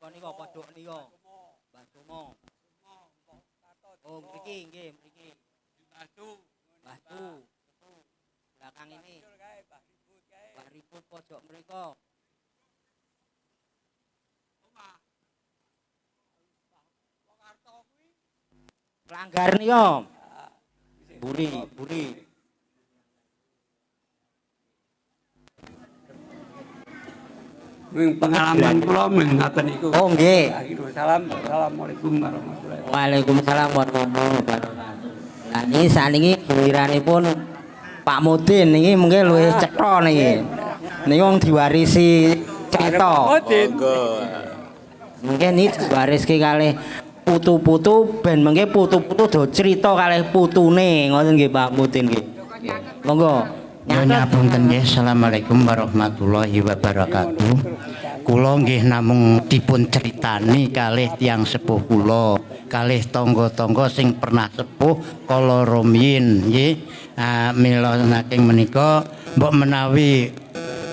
nika pojok nika. Mbah Sumo. Oh, mriki nggih, mriki. Mbah Tu. Belakang ini. Mbah Ribut pojok mriko. Pelanggar nika. Buri, buri. Pengalaman kula ngaten niku. Oh nggih. Assalamualaikum warahmatullahi wabarakatuh. Waalaikumsalam warahmatullahi wabarakatuh. Nah ini saniki giliranipun Pak Mudin niki mungkin luwih cetha niki. Niki wong diwarisi cerita. Mungkin ini diwariske kalih putu-putu ben mengke putu-putu do cerita kalih putune ngoten nggih Pak Mudin nggih. Monggo. Nyonya punten nggih, Assalamualaikum warahmatullahi wabarakatuh. Kula nggih namung dipun critani kalih tiyang sepuh kula, kalih tangga-tangga sing pernah sepuh kala rumiyin nggih. Mila saking menika mbok menawi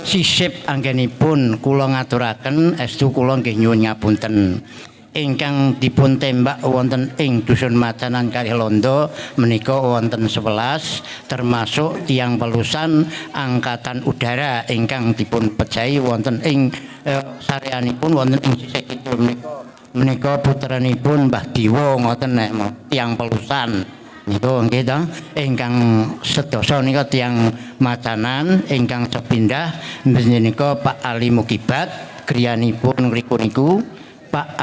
sisip anggenipun kula ngaturaken estu kula nggih nyuwun ngapunten. Ingkang dipun tembak wonten ing dusun Macanan kalih Londo menika wonten 11 termasuk tiang pelusan angkatan udara ingkang dipun pejahi wonten ing sareanipun wonten ing sisih kidul menika puteranipun Mbah Diwa ngoten nek tiang pelusan niku nggih to ingkang sedasa nika tiang Macanan ingkang sepindah menika Pak Ali Mukibat griyanipun ngriku niku Pak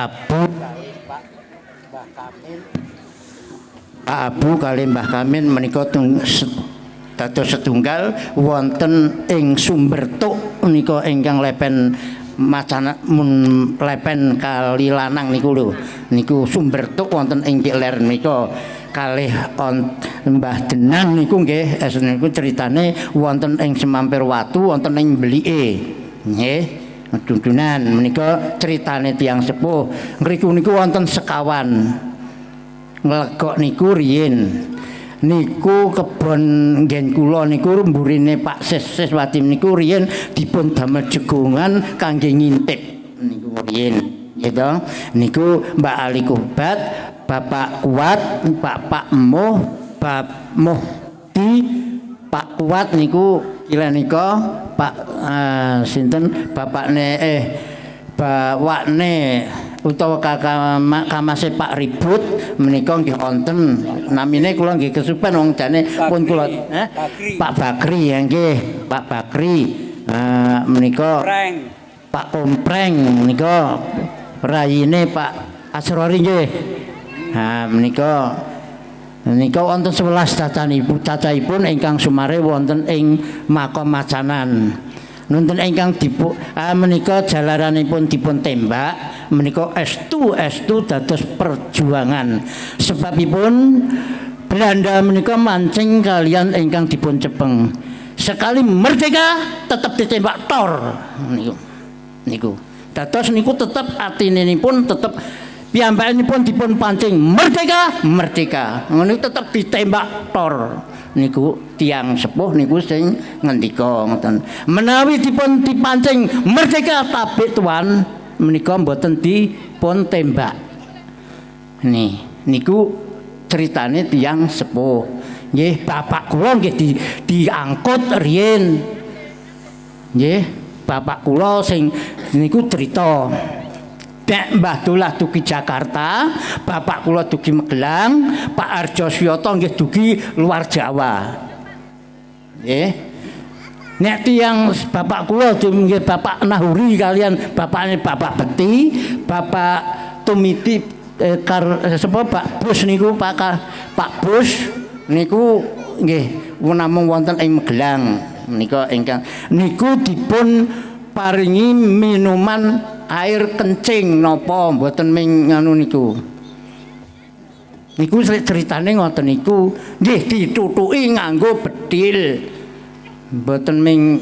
Abu kali Mbah Kamin menika dados setunggal wonten ing Sumbertuk menika ingkang lepen Macana mun lepen Kali Lanang niku lho niku Sumbertuk wonten ing Kiler menika kalih Mbah Denang niku nggih niku critane wonten ing Semampir Watu wonten ing Blike nggih. Tuntunan menika critane tiyang sepuh ngriku niku wonten sekawan nglegok niku riyin niku kebon nggen kula niku mburine Pak Siswati niku riyin dipun damel jegongan kangge ngintip niku riyin gitu niku Mbak Ali Kubat Bapak Kuat Pak Emuh Pak Muhdi Pak Kuat niku kira nika Pak sinten bapakne bawakne utawa kamase Pak Ribut menika nggih wonten namine kula nggih kesupen wong jane pun kula Pak Bakri nggih Pak Bakri menika Pak Kompreng menika rayine Pak Asrori nggih menika wonten 11 cacahipun ingkang sumare wonten ing Makom Macanan. Nonton ingkang menika jalaranipun dipun tembak menika estu dados perjuangan. Sebabipun Belanda menika mancing kalian ingkang dipun cepeng. Sekali merdeka tetap ditembak tor niku. Dados niku tetep atinipun tetep piyambakipun dipun pancing merdeka ngono tetep ditembak tor niku tiang sepuh niku sing ngendika ngoten menawi dipun dipancing merdeka tabik tuan menika mboten dipun tembak niku ceritane tiang sepuh nggih bapak kula nggih diangkut riyin nggih bapak kula sing niku cerita Mbah Dolah dugi Jakarta, bapak kula dugi Magelang, Pak Arjo Syoto nggih dugi luar Jawa. Nggih. Nek tiyang bapak kula nggih Bapak Nahuri kalian bapakne Bapak Beti, Bapak Tumiti Pak Bus niku Pak Bus niku nggih namung wonten ing Magelang. Menika ingkang niku dipun paringi minuman air kencing napa mboten ming nganu niku ceritane ngoten niku nggih ditutuki nganggo bedil mboten ming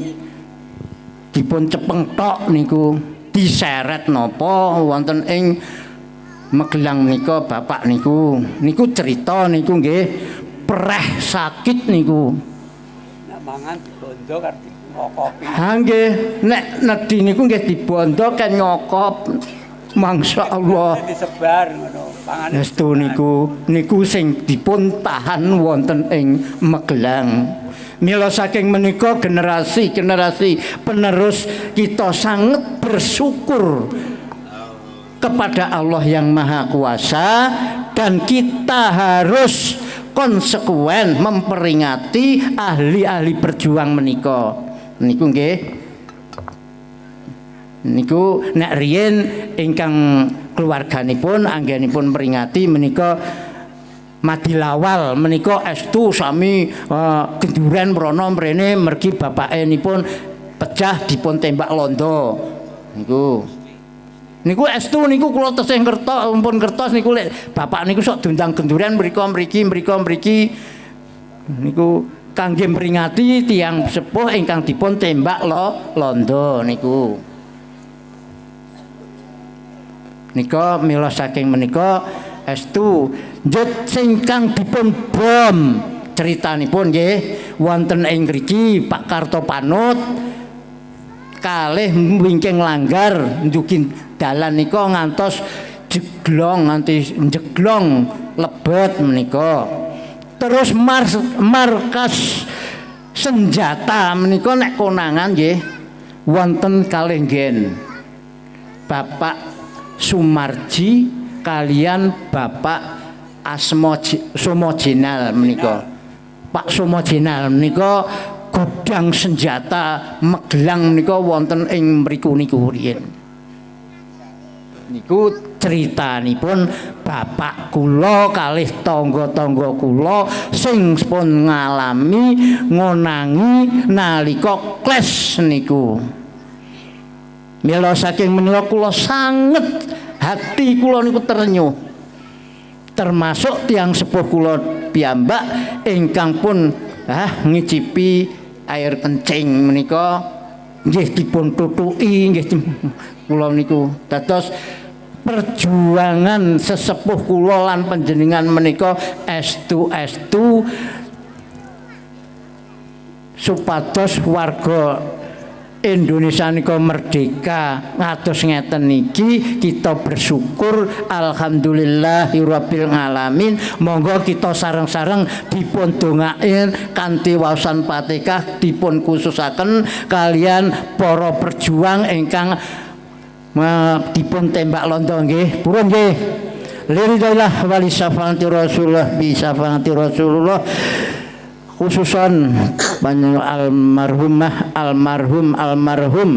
dipun cepeng tok niku diseret napa wonten ing Magelang menika bapak niku cerita niku nggih pereh sakit niku nek mangan bondo ngokopi. Ha nggih, nek nedhi niku nggih dibondo kan nyokop Mangsa Allah. disebar ngono. Pangan Estu niku sing dipun tahan wonten ing Magelang. Mila saking menika generasi penerus kita sangat bersyukur kepada Allah yang Maha Kuasa dan kita harus konsekuen memperingati ahli-ahli berjuang menika. Niku nggih. Niku nek riyen ingkang keluarganipun anggenipun peringati menika Madilawal menika estu sami kenduren mrana mrene mergi bapakenipun pecah dipun tembak londo. Niku estu niku kula tesih ngertos pun ngertos niku lek bapak niku sok dundang kenduren mriku mriki niku kangge peringati tiyang sepuh ingkang dipun tembak londo niku. Nika mila saking menika estu njut singkang dipun bom critanipun nggih wonten ing mriki Pak Kartopanut kalih wingking langgar ndugi dalan nika ngantos jeglong nganti jeglong lebet menika. Terus markas senjata menika nek konangan nggih wonten kalih nggen Bapak Sumarji kalian Bapak Somojenal menika. Pak Somojenal menika gudang senjata Magelang menika wonten ing mriku niku riyen. Niku critanipun bapak kula kalih tangga-tangga kula sing pun ngalami ngonangi nalika kles niku. Mila saking menika kula sanget hati kula niku terenyuh. Termasuk tiang sepuh kula piyambak ingkang pun ngicipi air kencing menika nggih dipun tutuki nggih kula niku. Dados perjuangan sesepuh kula lan panjenengan menika estu supados warga Indonesia nika merdeka ngatos ngeten niki kita bersyukur alhamdulillahirabbil alamin. Monggo kita sareng-sareng dipun dongaaken kanthi waosan Fatihah dipun khususaken kalian para perjuang ingkang dipun tembak londo nggih. Purun nggih. Liridillah wali syafaati Rasulullah bi syafaati Rasulullah khususan almarhum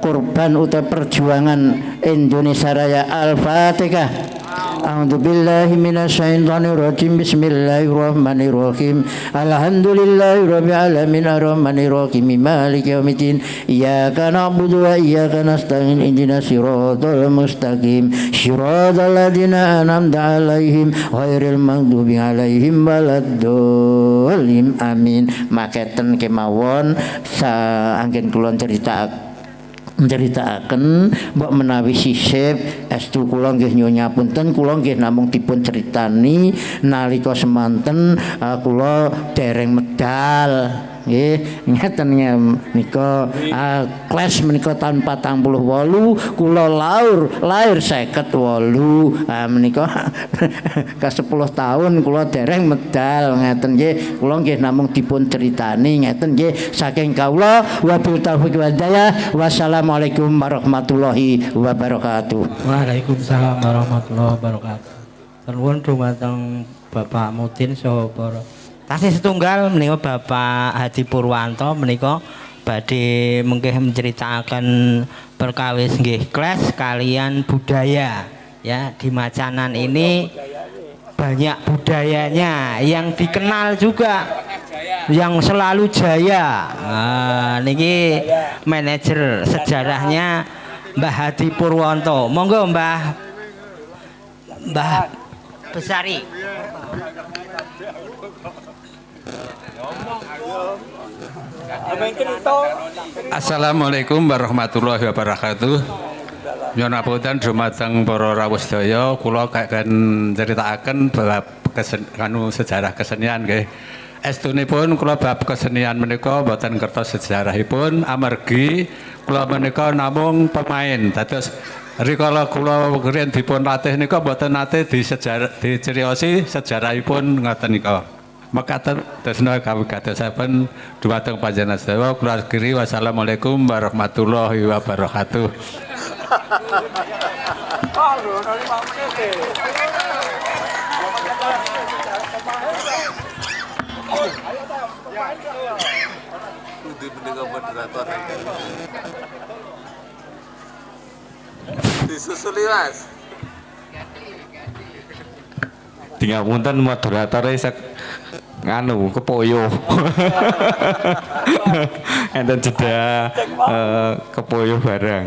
korban utama perjuangan Indonesia Raya. Al-Fatihah. A'udzubillahi minasyaitonir rajim. Bismillahirrahmanirrahim. Alhamdulillahirabbil alamin arrahmanir rahim maliki yaumiddin. Iyyaka na'budu wa iyyaka nasta'in. Ihdinas siratal mustaqim. Shiratal ladzina an'amta 'alaihim ghairil maghdubi 'alaihim waladdallin. Amin. Makaten kemawon saanggen kula menceritakan mbok menawi sisip estu kula nggih nyonya punten kula nggih namung dipun critani nalika semanten kula dereng medal nggih ngeten nika klas menika tahun 48 kula lahir 58 menika ke 10 tahun kula dereng medal ngeten nggih kula nggih namung dipun critani ngeten nggih saking kawula wabil taufiq wal hidayah. Wassalamualaikum warahmatullahi wabarakatuh. Waalaikumsalam warahmatullahi wabarakatuh. Nuwun dumateng Bapak Mudin saha para tasih setunggal menika Bapak Hadi Purwanto menika badhe mengke menceritakan perkawis nggih kles kalian budaya ya di Macanan ini banyak budayanya yang dikenal juga yang selalu jaya. Niki manajer sejarahnya Mbah Hadi Purwanto. Monggo Mbah Besari. Assalamualaikum warahmatullahi wabarakatuh. Nyuwun apunten dumateng para rawuh sedaya, kula kaken critakaken bab sejarah kesenian nggih. Estunipun kula bab kesenian menika boten kertos sejarahipun amargi kula menika namung pemain. Dados Rikala kula riyen dipun latih nika mboten nate diceriosi sejarahipun ngoten nika. Mekaten desna kawigatosipun dumateng panjenengan sedaya kula akhiri wassalamualaikum warahmatullahi wabarakatuh. Disusuli Mas. Dingapunten moderatore sek nganu kepoyo. Enten jeda kepoyo barang.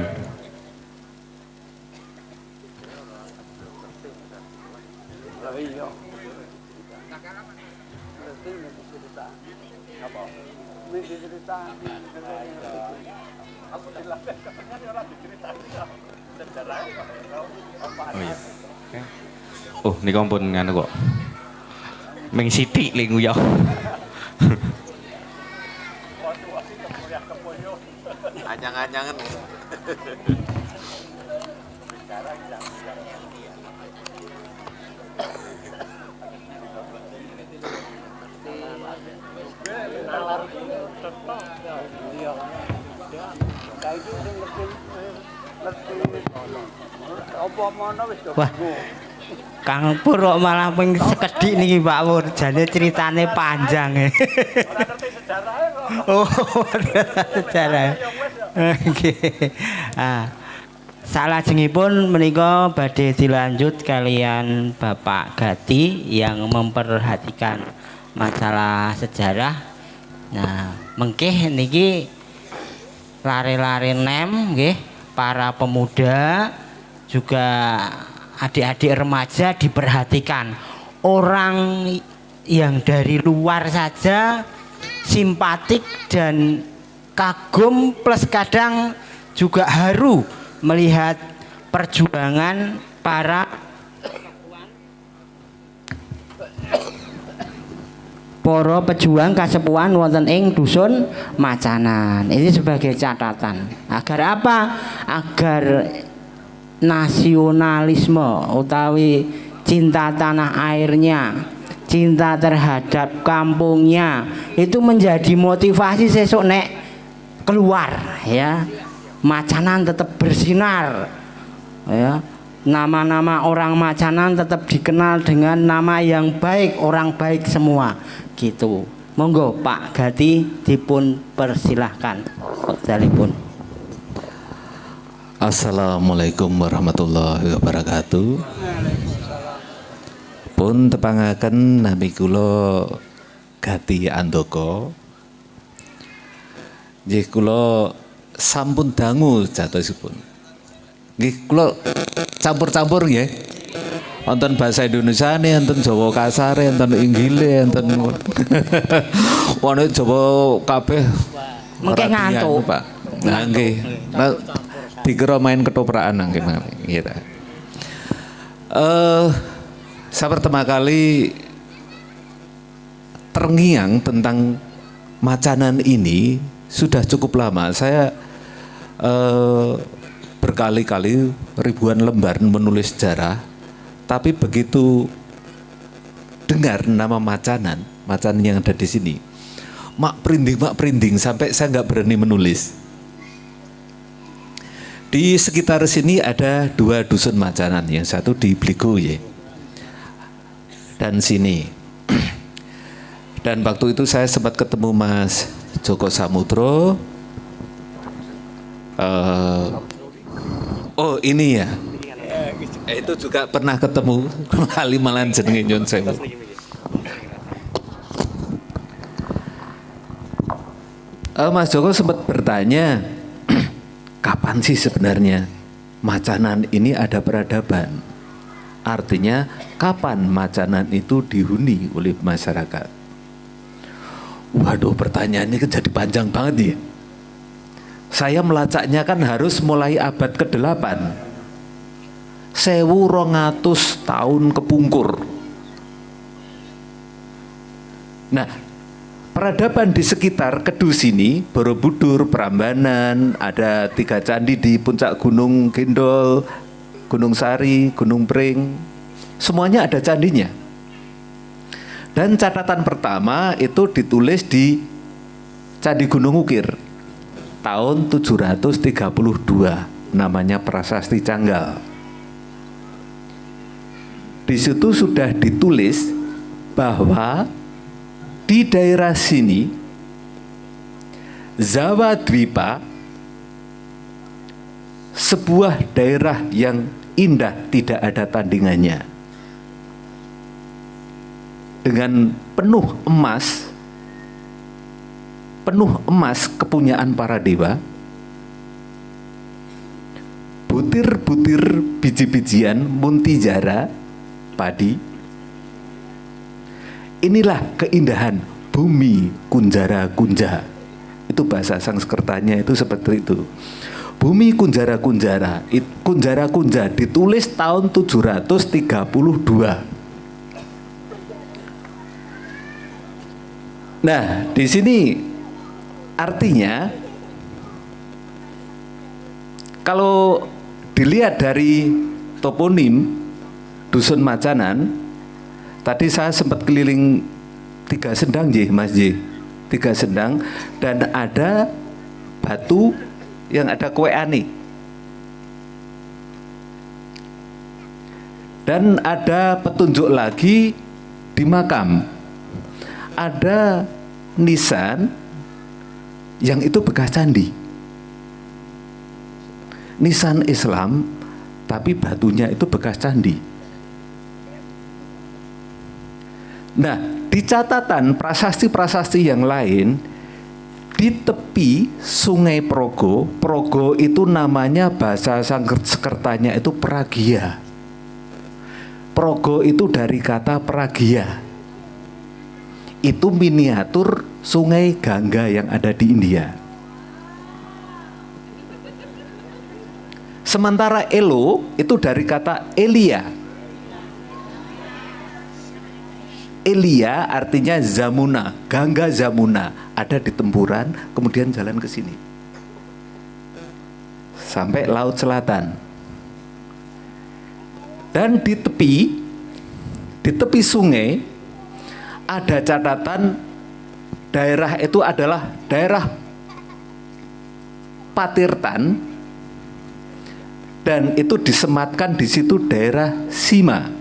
Oh iya. Oh, nika pun nganu kok. Ming sithik le nguyah. Anyang-anyangan. Wah, Kang Pur kok malah ping sekedhik niki Pak Pur, jane ceritane panjang. Oh, sejarah. Nggih. Ah. Salajengipun menika badhe dilanjut kalian Bapak Gati yang memperhatikan masalah sejarah. Nah, mengkih niki lare-lare nem nggih, para pemuda juga adik-adik remaja diperhatikan. Orang yang dari luar saja simpatik dan kagum plus kadang juga haru melihat perjuangan para pejuang kasepuhan wonten ing dusun Macanan. Ini sebagai catatan. Agar apa? Agar nasionalisme utawi cinta tanah airnya, cinta terhadap kampungnya itu menjadi motivasi sesuk nek keluar ya. Macanan tetap bersinar ya. Nama-nama orang Macanan tetap dikenal dengan nama yang baik, orang baik semua gitu. Monggo Pak Gati dipun persilahkan. Salipun. Assalamualaikum warahmatullahi wabarakatuh. Pun tepangaken nami kula Gati Andoko. Nggih kula sampun dangu jatosipun. Nggih kula campur-campur nggih. Wonten bahasa Indonesia nih, wonten Jawa kasare, wonten Inggile, wonten wonten Jawa kabeh. Mengke ngantuk, Pak. Nah nggih. Dikira main ketoprakan nggih nggih. Saya pertama kali terngiang tentang Macanan ini sudah cukup lama. Saya berkali-kali ribuan lembar menulis sejarah, tapi begitu dengar nama Macanan yang ada di sini, mak perinding sampai saya nggak berani menulis. Di sekitar sini ada 2 dusun Macanan, yang satu di Bligo ya, dan sini. Dan waktu itu saya sempat ketemu Mas Joko Samudro. Oh ini ya, itu juga pernah ketemu kali malan jenenge Nyon Sewu. Mas Joko sempat bertanya, kapan sih sebenarnya Macanan ini ada peradaban? Artinya kapan Macanan itu dihuni oleh masyarakat? Waduh, pertanyaannya jadi panjang banget ya. Saya melacaknya kan harus mulai abad ke-8. 1200 tahun kepungkur. Nah, peradaban di sekitar Kedus ini, Borobudur, Prambanan, ada 3 candi di puncak Gunung Gendol, Gunung Sari, Gunung Pring, semuanya ada candinya. Dan catatan pertama itu ditulis di Candi Gunung Ukir tahun 732, namanya Prasasti Canggal. Di situ sudah ditulis bahwa di daerah sini Zawadwipa, sebuah daerah yang indah tidak ada tandingannya, dengan penuh emas kepunyaan para dewa, butir-butir biji-bijian muntijara, padi. Inilah keindahan bumi Kunjara Kunja. Itu bahasa Sanskertanya itu seperti itu. Bumi Kunjara Kunjara, Kunjara Kunja ditulis tahun 732. Nah, di sini artinya kalau dilihat dari toponim Dusun Macanan, tadi saya sempat keliling 3 sendang Mas J. 3 sendang, dan ada batu yang ada kue ani. Dan ada petunjuk lagi di makam. Ada nisan yang itu bekas candi. Nisan Islam, tapi batunya itu bekas candi. Nah, di catatan prasasti-prasasti yang lain, di tepi Sungai Progo, Progo itu namanya bahasa Sanskertanya itu Pragia. Progo itu dari kata Pragia. Itu miniatur Sungai Gangga yang ada di India. Sementara Elo itu dari kata Elia. Elia artinya Zamuna, Gangga Zamuna, ada di Tempuran, kemudian jalan ke sini sampai Laut Selatan. Dan di tepi sungai ada catatan daerah itu adalah daerah Patirtan, dan itu disematkan di situ daerah Sima.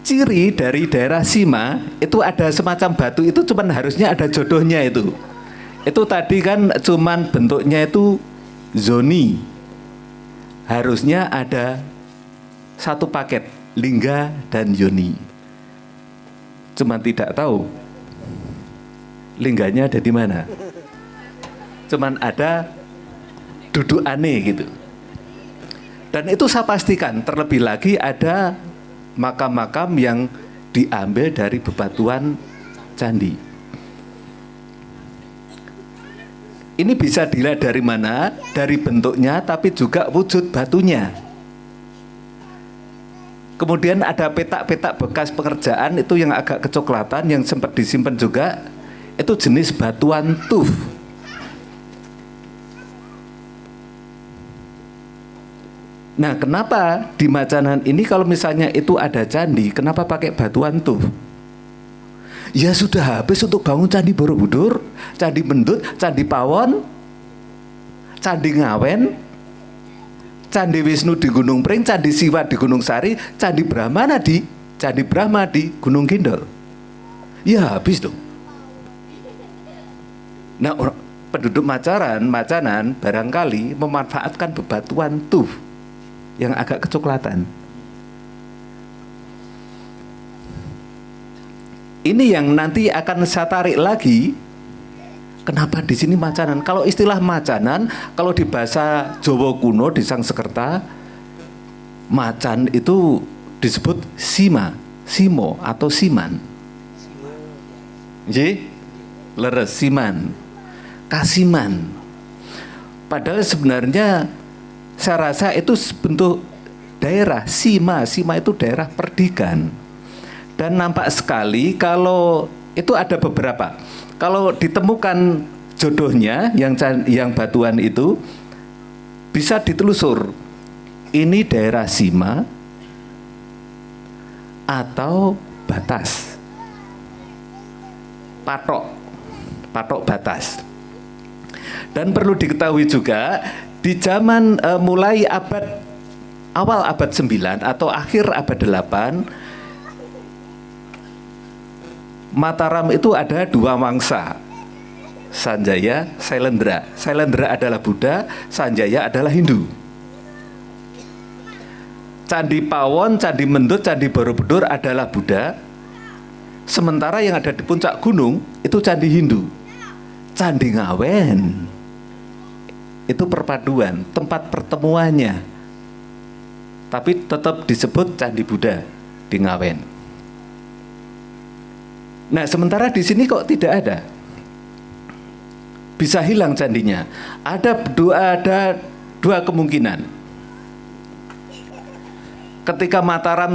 Ciri dari daerah Sima itu ada semacam batu, itu cuman harusnya ada jodohnya itu. Itu tadi kan cuman bentuknya itu zoni. Harusnya ada 1 paket, lingga dan yoni. Cuman tidak tahu lingganya ada di mana. Cuman ada duduk aneh gitu. Dan itu saya pastikan, terlebih lagi ada makam-makam yang diambil dari bebatuan candi. Ini bisa dilihat dari mana? Dari bentuknya, tapi juga wujud batunya. Kemudian ada petak-petak bekas pengerjaan itu yang agak kecoklatan, yang sempat disimpan juga. Itu jenis batuan tuf. Nah, kenapa di Macanan ini kalau misalnya itu ada candi, kenapa pakai batuan tuf? Ya sudah habis untuk bangun Candi Borobudur, Candi Mendut, Candi Pawon, Candi Ngawen, Candi Wisnu di Gunung Pring, Candi Siwa di Gunung Sari, Candi Brahma di Gunung Gendol. Ya habis dong. Nah, penduduk Macanan barangkali memanfaatkan bebatuan tuf yang agak kecoklatan. Ini yang nanti akan saya tarik lagi. Kenapa di sini Macanan? Kalau istilah Macanan, kalau di bahasa Jawa kuno di Sanskerta, macan itu disebut sima, simo atau siman. Jadi leres siman, kasiman. Padahal sebenarnya saya rasa itu bentuk daerah sima. Sima itu daerah perdikan. Dan nampak sekali kalau itu ada beberapa. Kalau ditemukan jodohnya yang batuan itu bisa ditelusur. Ini daerah Sima atau Batas. Patok Batas. Dan perlu diketahui juga di zaman mulai awal abad 9 atau akhir abad 8, Mataram itu ada dua mangsa, Sanjaya, Sailendra. Sailendra adalah Buddha, Sanjaya adalah Hindu. Candi Pawon, Candi Mendut, Candi Borobudur adalah Buddha. Sementara yang ada di puncak gunung itu Candi Hindu. Candi Ngawen itu perpaduan, tempat pertemuannya. Tapi tetap disebut Candi Buddha di Ngawen. Nah, sementara di sini kok tidak ada. Bisa hilang candinya. Ada dua kemungkinan. Ketika Mataram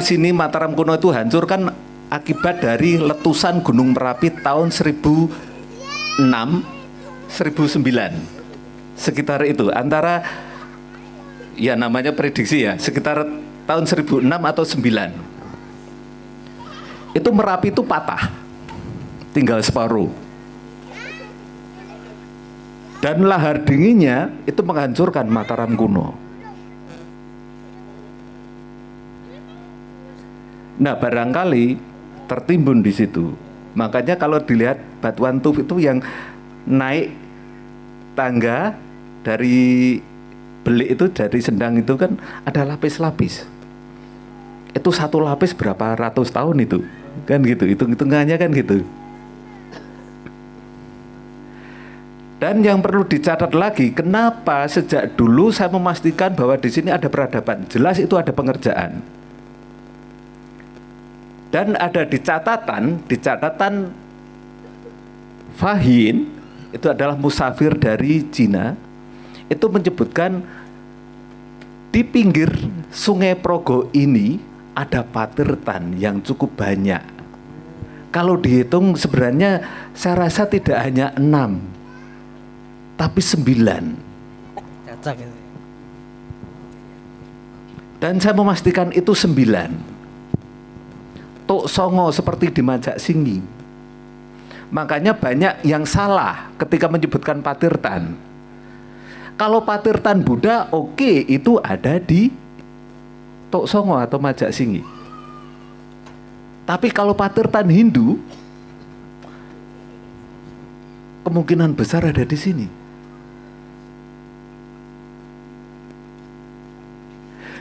kuno itu hancur kan akibat dari letusan Gunung Merapi tahun 1006, 1009. Sekitar itu, antara ya namanya prediksi ya, sekitar tahun 1006 atau 9. Itu Merapi itu patah. Tinggal separuh. Dan lahar dinginnya itu menghancurkan Mataram kuno. Nah, barangkali tertimbun di situ. Makanya kalau dilihat batuan tuf itu yang naik tangga dari belik itu, dari Sendang itu kan ada lapis-lapis. Itu satu lapis berapa ratus tahun itu. Kan gitu, hitung-hitungannya kan gitu. Dan yang perlu dicatat lagi, kenapa sejak dulu saya memastikan bahwa di sini ada peradaban. Jelas itu ada pengerjaan. Dan ada di catatan Fahin, itu adalah musafir dari Cina, itu menyebutkan di pinggir Sungai Progo ini ada patirtan yang cukup banyak. Kalau dihitung sebenarnya saya rasa tidak hanya 6, tapi 9. Dan saya memastikan itu 9. Tok Songo seperti di Majak Singgi. Makanya banyak yang salah ketika menyebutkan patirtan. Kalau patirtan Buddha, oke, itu ada di Tok Songo atau Majak Singgi. Tapi kalau patirtan Hindu, kemungkinan besar ada di sini.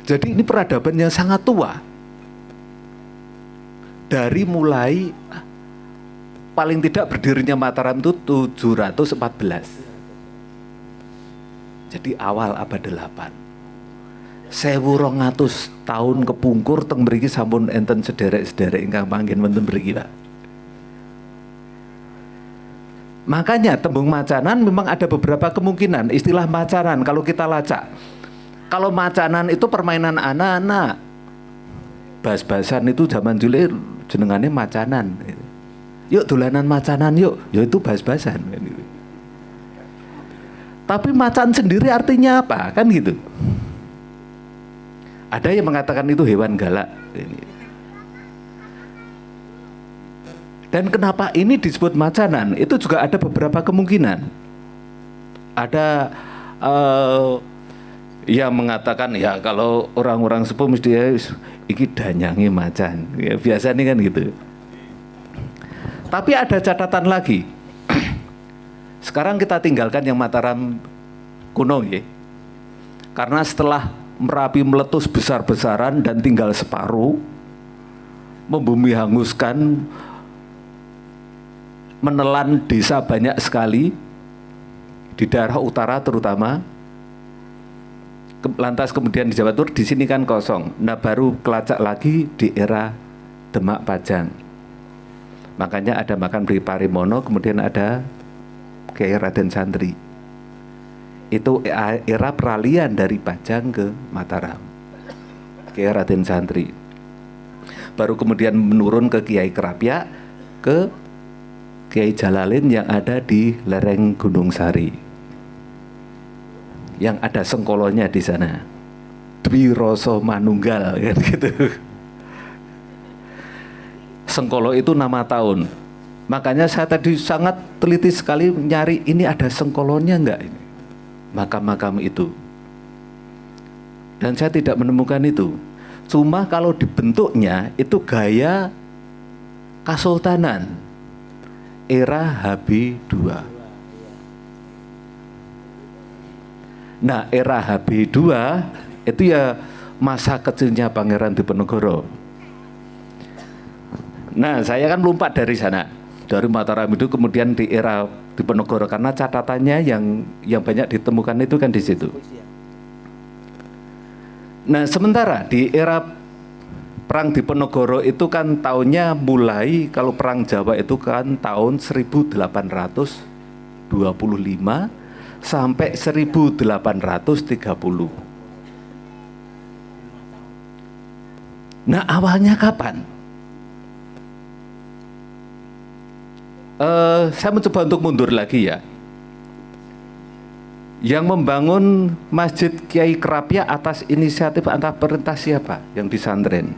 Jadi ini peradaban yang sangat tua. Dari mulai paling tidak berdirinya Mataram itu 714. Jadi awal abad 8. 1200 tahun kepungkur teng mriki sampun enten sederek-sederek ingkang manggen wonten mriki, Pak. Makanya tembung macanan memang ada beberapa kemungkinan. Istilah macanan kalau kita lacak. Kalau macanan itu permainan anak-anak. Bas-basan itu zaman dulu jenengannya macanan. Yuk dolanan macanan yuk. Ya itu bas-basan. Tapi macan sendiri artinya apa? Kan gitu. Ada yang mengatakan itu hewan galak. Dan kenapa ini disebut macanan? Itu juga ada beberapa kemungkinan. Ada yang mengatakan ya kalau orang-orang sepuh mesti iki danyangi macan. Ya, biasanya kan gitu. Tapi ada catatan lagi. Sekarang kita tinggalkan yang Mataram kuno ya. Karena setelah Merapi meletus besar-besaran dan tinggal separuh, membumi hanguskan, menelan desa banyak sekali di daerah utara terutama. Lantas kemudian di Jawa Timur, di sini kan kosong. Nah baru kelacak lagi di era Demak Pajang. Makanya ada makan beri Parimono, kemudian ada Kiai Raden Santri. Itu era peralihan dari Pajang ke Mataram. Kiai Raden Santri. baru kemudian menurun ke Kiai Kerapia, ke Kiai Jalalin yang ada di lereng Gunung Sari, yang ada sengkolonya di sana, Dwi Roso Manunggal kan gitu. Sengkolo itu nama tahun, makanya saya tadi sangat teliti sekali nyari ini ada sengkolonya enggak ini makam-makam itu, dan saya tidak menemukan itu. Cuma kalau dibentuknya itu gaya Kasultanan era HB2. Nah, era HB2 itu ya masa kecilnya Pangeran Diponegoro. Nah, saya kan lompat dari sana, dari Mataram itu kemudian di era Diponegoro, karena catatannya yang banyak ditemukan itu kan di situ. Nah, sementara di era Perang Diponegoro itu kan tahunnya mulai, kalau Perang Jawa itu kan tahun 1825 sampai 1830. Nah, awalnya kapan? Saya mencoba untuk mundur lagi ya. Yang membangun Masjid Kiai Kerapia atas inisiatif antara perintah siapa yang disantren?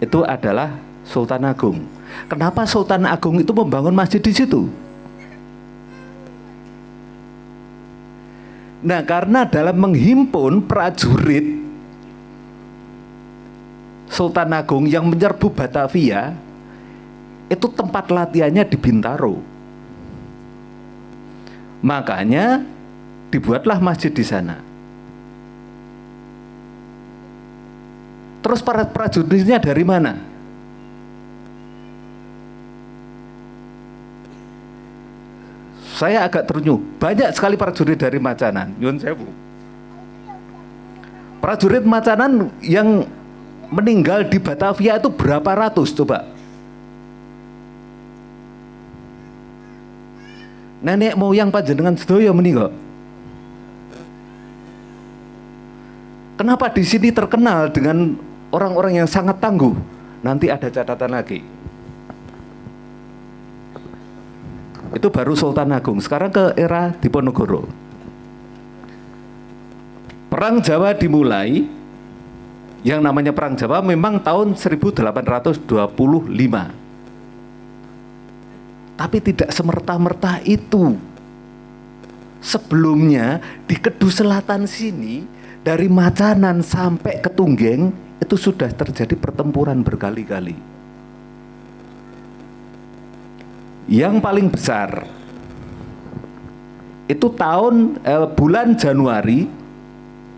Itu adalah Sultan Agung. Kenapa Sultan Agung itu membangun masjid di situ? Nah, karena dalam menghimpun prajurit Sultan Agung yang menyerbu Batavia, itu tempat latihannya di Bintaro. Makanya dibuatlah masjid di sana. Terus para prajuritnya dari mana? Saya agak terenyuh. Banyak sekali prajurit dari Macanan. Nyun sewu. Prajurit Macanan yang meninggal di Batavia itu berapa ratus coba? Nenek moyang panjenengan sedaya meninggal. Kenapa di sini terkenal dengan orang-orang yang sangat tangguh? Nanti ada catatan lagi. Itu baru Sultan Agung. Sekarang ke era Diponegoro. Perang Jawa dimulai. Yang namanya Perang Jawa memang tahun 1825. Tapi tidak semerta-merta itu. Sebelumnya di Kedu Selatan sini, dari Macanan sampai ke Tunggeng itu sudah terjadi pertempuran berkali-kali. Yang paling besar itu bulan Januari,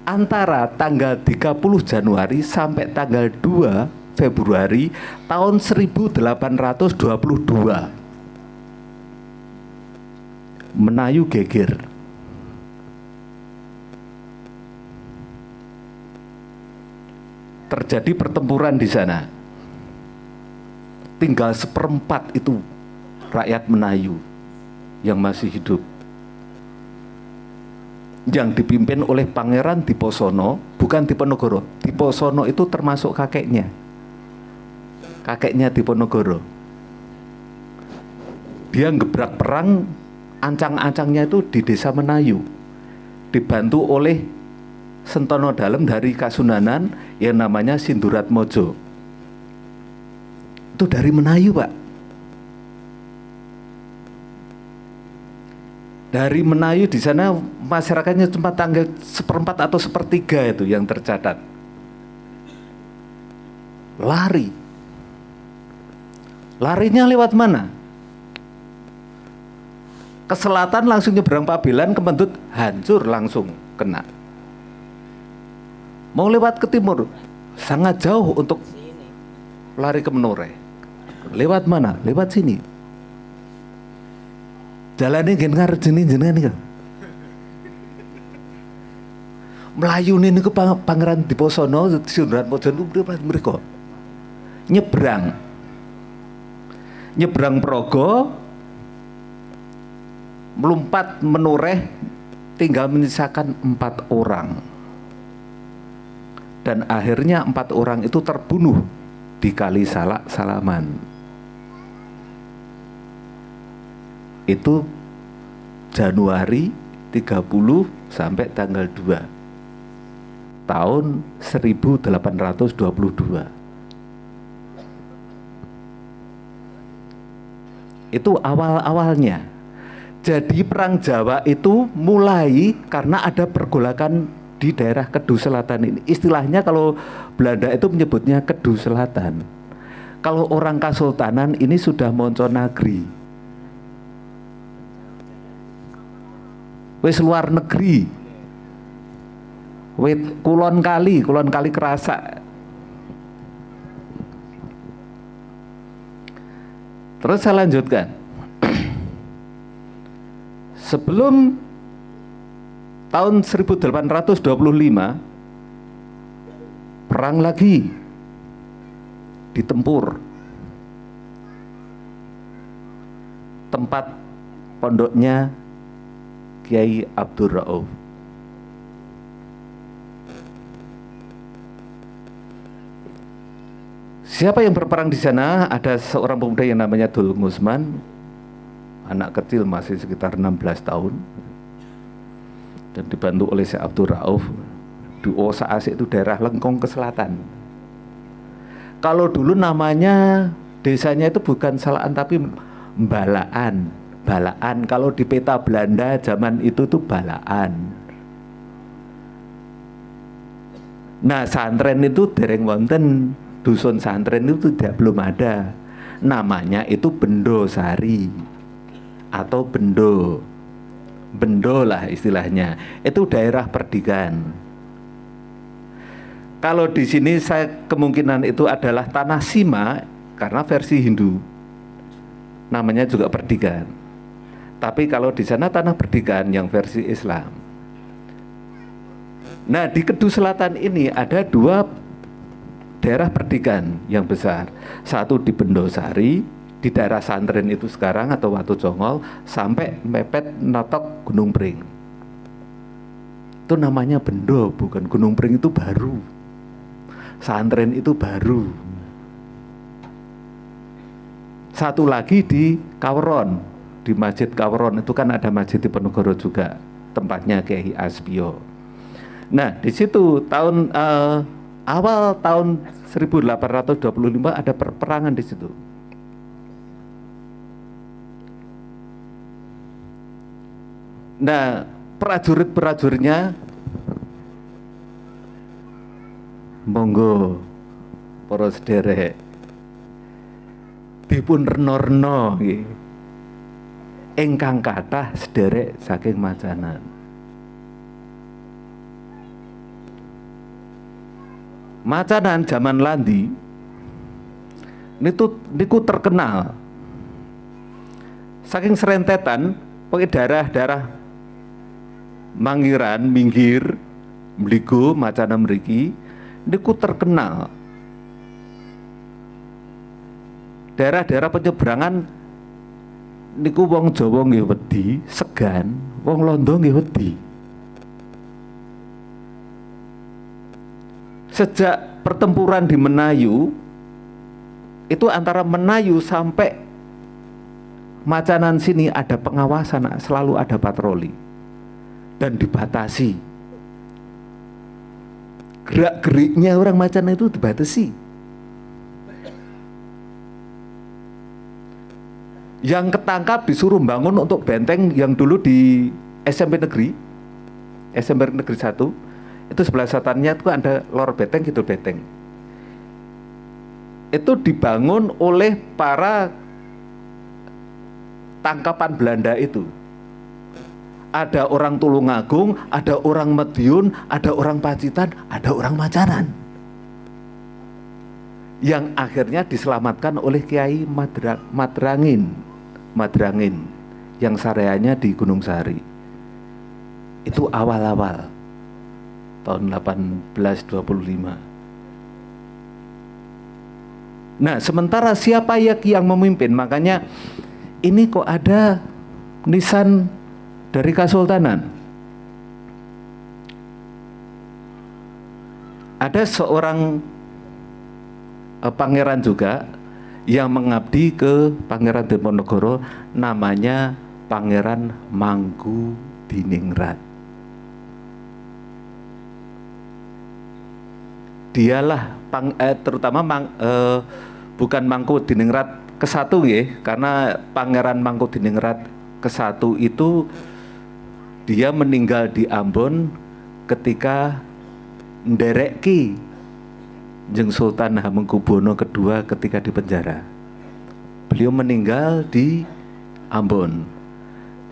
antara tanggal 30 Januari sampai tanggal 2 Februari tahun 1822. Menayu geger. Terjadi pertempuran di sana. Tinggal 1/4 itu rakyat Menayu yang masih hidup. Yang dipimpin oleh Pangeran Diposono, bukan Diponegoro. Diposono itu termasuk kakeknya. Kakeknya Diponegoro. Dia ngebrak perang. Ancang-ancangnya itu di desa Menayu, dibantu oleh Sentono Dalem dari Kasunanan yang namanya Sindurat Mojo. Itu dari Menayu, Pak. Dari Menayu di sana masyarakatnya cuma tanggal 1/4 atau 1/3 itu yang tercatat. Larinya lewat mana? Ke selatan langsung nyebrang Pabelan, ke Mendut hancur langsung kena. Mau lewat ke timur sangat jauh untuk lari ke Menoreh. Lewat mana? Lewat sini. Jalannya gengar jenengan nih. Melayu ini ke Pangeran Diposono, Sindurat Mojo mereka nyebrang Progo, melompat Menoreh, tinggal menyisakan 4 orang. Dan akhirnya 4 orang itu terbunuh di Kali Salak Salaman. Itu Januari 30 sampai tanggal 2 tahun 1822. Itu awal-awalnya. Jadi perang Jawa itu mulai karena ada pergolakan di daerah Kedu Selatan ini. Istilahnya kalau Belanda itu menyebutnya Kedu Selatan. Kalau orang Kasultanan ini sudah Monconagri. Wis luar negeri. Wis kulon kali kerasa. Terus saya lanjutkan. Sebelum tahun 1825 perang lagi ditempur. Tempat pondoknya Kiai Abdur Rauf. Siapa yang berperang di sana? Ada seorang pemuda yang namanya Dul Musman, anak kecil masih sekitar 16 tahun, dan dibantu oleh Syekh Abdur Rauf. Di Osaase itu daerah Lengkong ke selatan. Kalau dulu namanya desanya itu bukan Salaan tapi Balaan. Balaan kalau di peta Belanda zaman itu tuh Balaan. Nah, santren itu dereng wonten, dusun santren itu belum ada. Namanya itu Bendosari atau Bendo. Bendo lah istilahnya. Itu daerah perdikan. Kalau di sini saya kemungkinan itu adalah tanah Sima karena versi Hindu. Namanya juga perdikan. Tapi kalau di sana tanah perdikan yang versi Islam. Nah, di Kedu Selatan ini ada dua daerah perdikan yang besar. Satu di Bendosari, di daerah santren itu sekarang atau Watu Jongol, sampai mepet notok Gunung Pring. Itu namanya Bendo, bukan Gunung Pring itu baru. Santren itu baru. Satu lagi di Kaweron, di Masjid Kaweron itu kan ada Masjid Diponegoro juga, tempatnya Kiai Aspio. Nah, di situ awal tahun 1825 ada perperangan di situ. Nah, prajurit-prajuritnya monggo para sederek dipun reno-reno nggih. Ingkang kathah sederek saking Macanan. Macanan zaman Landi niku terkenal saking serentetan pakai daerah-daerah Mangiran, Minggir, Mligo, Macanan mriki niku terkenal. Daerah-daerah penyeberangan niku wong Jawa nggih wedi, segan, wong Londo nggih wedi. Sejak pertempuran di Menayu itu antara Menayu sampai Macanan sini ada pengawasan, selalu ada patroli dan dibatasi. Gerak-geriknya orang Macanan itu dibatasi. Yang ketangkap disuruh bangun untuk benteng yang dulu di SMP Negeri 1 itu sebelah selatannya itu ada lor benteng, gitu benteng. Itu dibangun oleh para tangkapan Belanda itu. Ada orang Tulungagung, ada orang Madiun, ada orang Pacitan, ada orang Macanan. Yang akhirnya diselamatkan oleh Kiai Madrangin yang sareanya di Gunung Sari. Itu awal-awal tahun 1825. Nah, sementara siapa yang memimpin? Makanya ini kok ada nisan dari Kasultanan. Ada seorang pangeran juga yang mengabdi ke Pangeran Diponegoro, namanya Pangeran Mangkudiningrat. Dialah bukan Mangkudiningrat ke-1 ya, karena Pangeran Mangkudiningrat ke-1 itu dia meninggal di Ambon ketika ndereki Jeng Sultan Hamengkubuwono II ketika di penjara. Beliau meninggal di Ambon,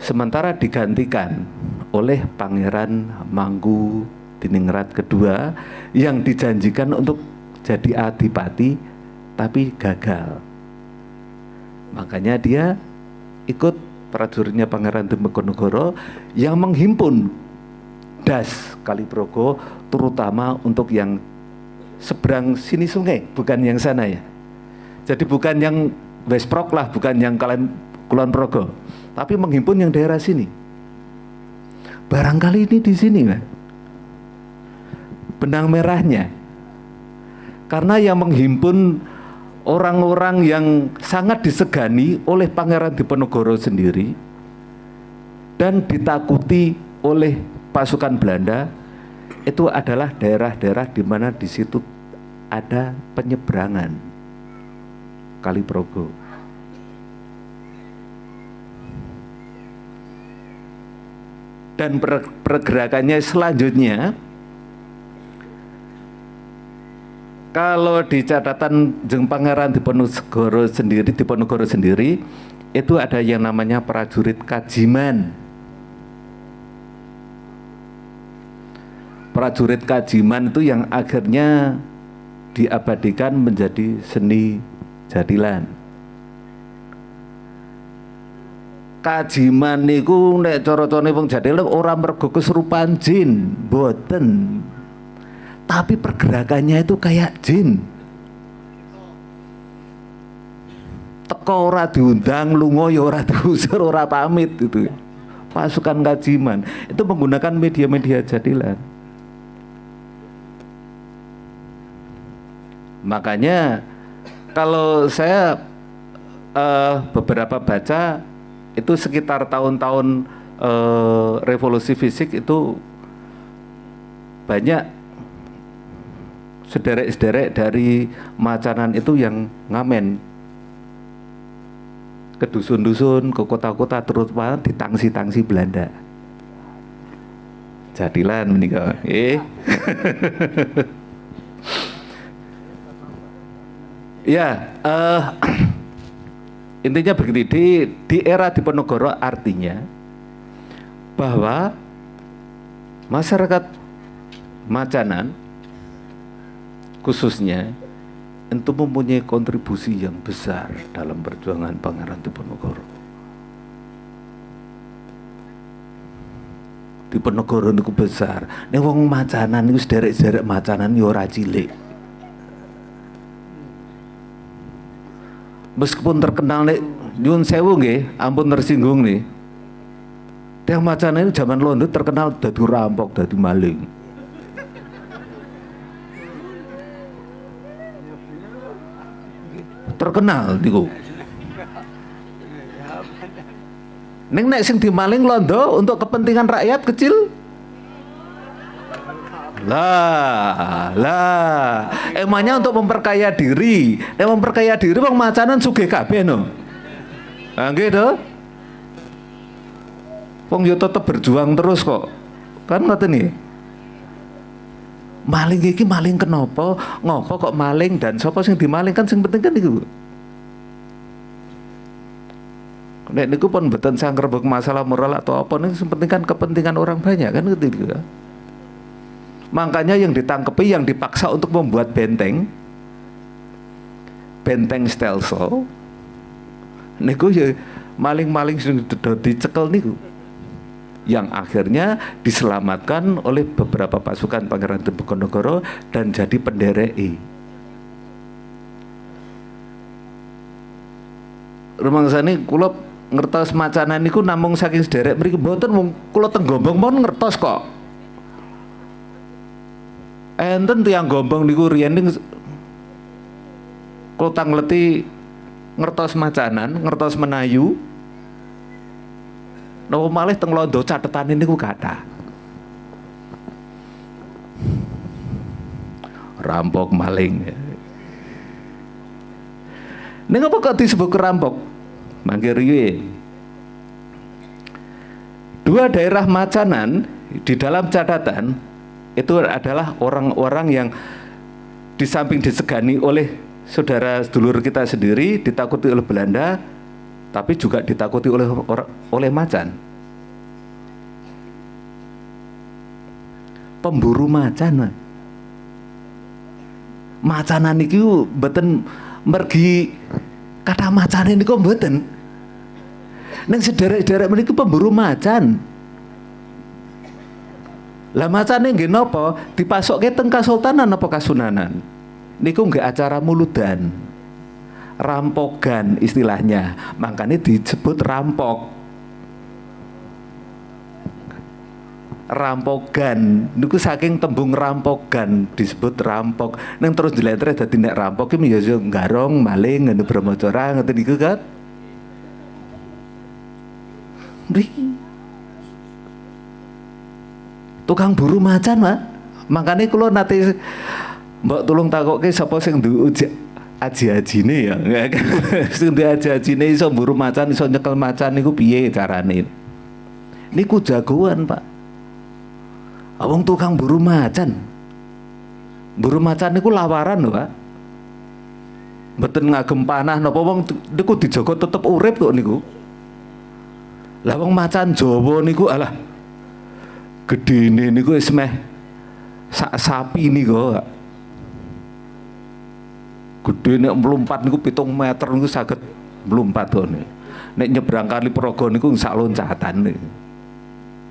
sementara digantikan oleh Pangeran Mangkudiningrat II yang dijanjikan untuk jadi adipati tapi gagal. Makanya dia ikut prajuritnya Pangeran Diponegoro yang menghimpun das Kaliprogo, terutama untuk yang seberang sini sungai, bukan yang sana ya. Jadi bukan yang Westprok lah, bukan yang Kulon Progo, tapi menghimpun yang daerah sini. Barangkali ini di sini, Pak, benang merahnya. Karena yang menghimpun orang-orang yang sangat disegani oleh Pangeran Diponegoro sendiri dan ditakuti oleh pasukan Belanda, itu adalah daerah-daerah di mana di situ ada penyeberangan Kaliprogo. Dan pergerakannya selanjutnya, kalau di catatan Jeng Pangeran Diponegoro sendiri itu ada yang namanya prajurit Kajiman. Prajurit Kajiman itu yang akhirnya diabadikan menjadi seni jadilan. Kajiman niku nek cara-carane wong jadilan ora mergo kesurupan jin, boten. Tapi pergerakannya itu kayak jin. Teko ora diundang, lunga ya ora diusir, ora pamit itu. Pasukan Kajiman itu menggunakan media-media jadilan. Makanya kalau saya beberapa baca itu sekitar tahun-tahun revolusi fisik itu banyak sederek-sederek dari Macanan itu yang ngamen ke dusun-dusun, ke kota-kota, terutama di tangsi-tangsi Belanda. Jadilan menikah. Ya, intinya begini, di era Diponegoro artinya bahwa masyarakat Macanan khususnya itu mempunyai kontribusi yang besar dalam perjuangan Pangeran Diponegoro. Diponegoro niku besar. Nek wong Macanan niku sederek-sederek Macanan yo ora cilik. Meskipun terkenal nek nyuwun sewu nggih, ampun tersinggung nih. Tiang Macanan itu zaman Londo terkenal dadi rampok, dadi maling. Terkenal niku. Nek sing dimaling Londo untuk kepentingan rakyat kecil. Lah, emangnya untuk memperkaya diri. Memperkaya diri wong Macanan sugih kabeh no. Lah nggih to? Wong yo tetep berjuang terus kok. Kan ngoten nggih. Maling iki maling kenapa? Ngopo kok maling dan sapa sing dimaling kan sing penting kan iku. Nek niku pun mboten sangrebek masalah moral atau apa nih, sing penting kan kepentingan orang banyak kan gitu ya. Makanya yang ditangkepi, yang dipaksa untuk membuat benteng Stelso niku ya maling-maling sing dicekel niku, yang akhirnya diselamatkan oleh beberapa pasukan Pangeran Diponegoro dan jadi pendereki. Rumangsane kula ngertos Macanan niku namung saking sederek mriki mboten mung kula teng Gombong pun ngertos kok. Enten tiyang Gombong niku riyen Kalau tangleti ngertos macanan, ngertos menayu, napa malih teng londo catetane niku kathah. Rampok maling. Ning apa kok disebut kerampok? Mangke riye. Dua daerah macanan di dalam catatan itu adalah orang-orang yang di samping disegani oleh saudara sedulur kita sendiri, ditakuti oleh Belanda, tapi juga ditakuti oleh macan. Pemburu macan. Macanan iki mboten mergi kata macane niku mboten. Ning sederek-sederek meniki pemburu macan. Lah macane nggih napa? Dipasokke teng kasultanan apa kasunanan? Niku nggih acara muludan. Rampogan istilahnya. Makanya disebut rampok. Rampogan niku saking tembung rampogan disebut rampok. Nang terus diletre dadi nek rampok iki ya nggarong, maling, ngene brahmacora ngoten niku kan. Mriki tukang buru macan, Pak. Makane kula nate mbok tulung takokke sapa sing duwe aji-ajine ya. Sing duwe aji-ajine iso buru macan, iso nyekel macan niku piye carane? Niku jagoan, Pak. Awang tukang buru macan. Buru macan niku lawaran lho, Pak. Mboten ngagem panah napa wong niku dijaga tetep urip kok niku. Lah wong macan Jawa niku alah gedene niku wis meh sak sapi niku. Gede nek mlumpat niku 7 meter niku saged mlumpat kok. Nek nyebrang Kali Praga niku sak loncatan niku.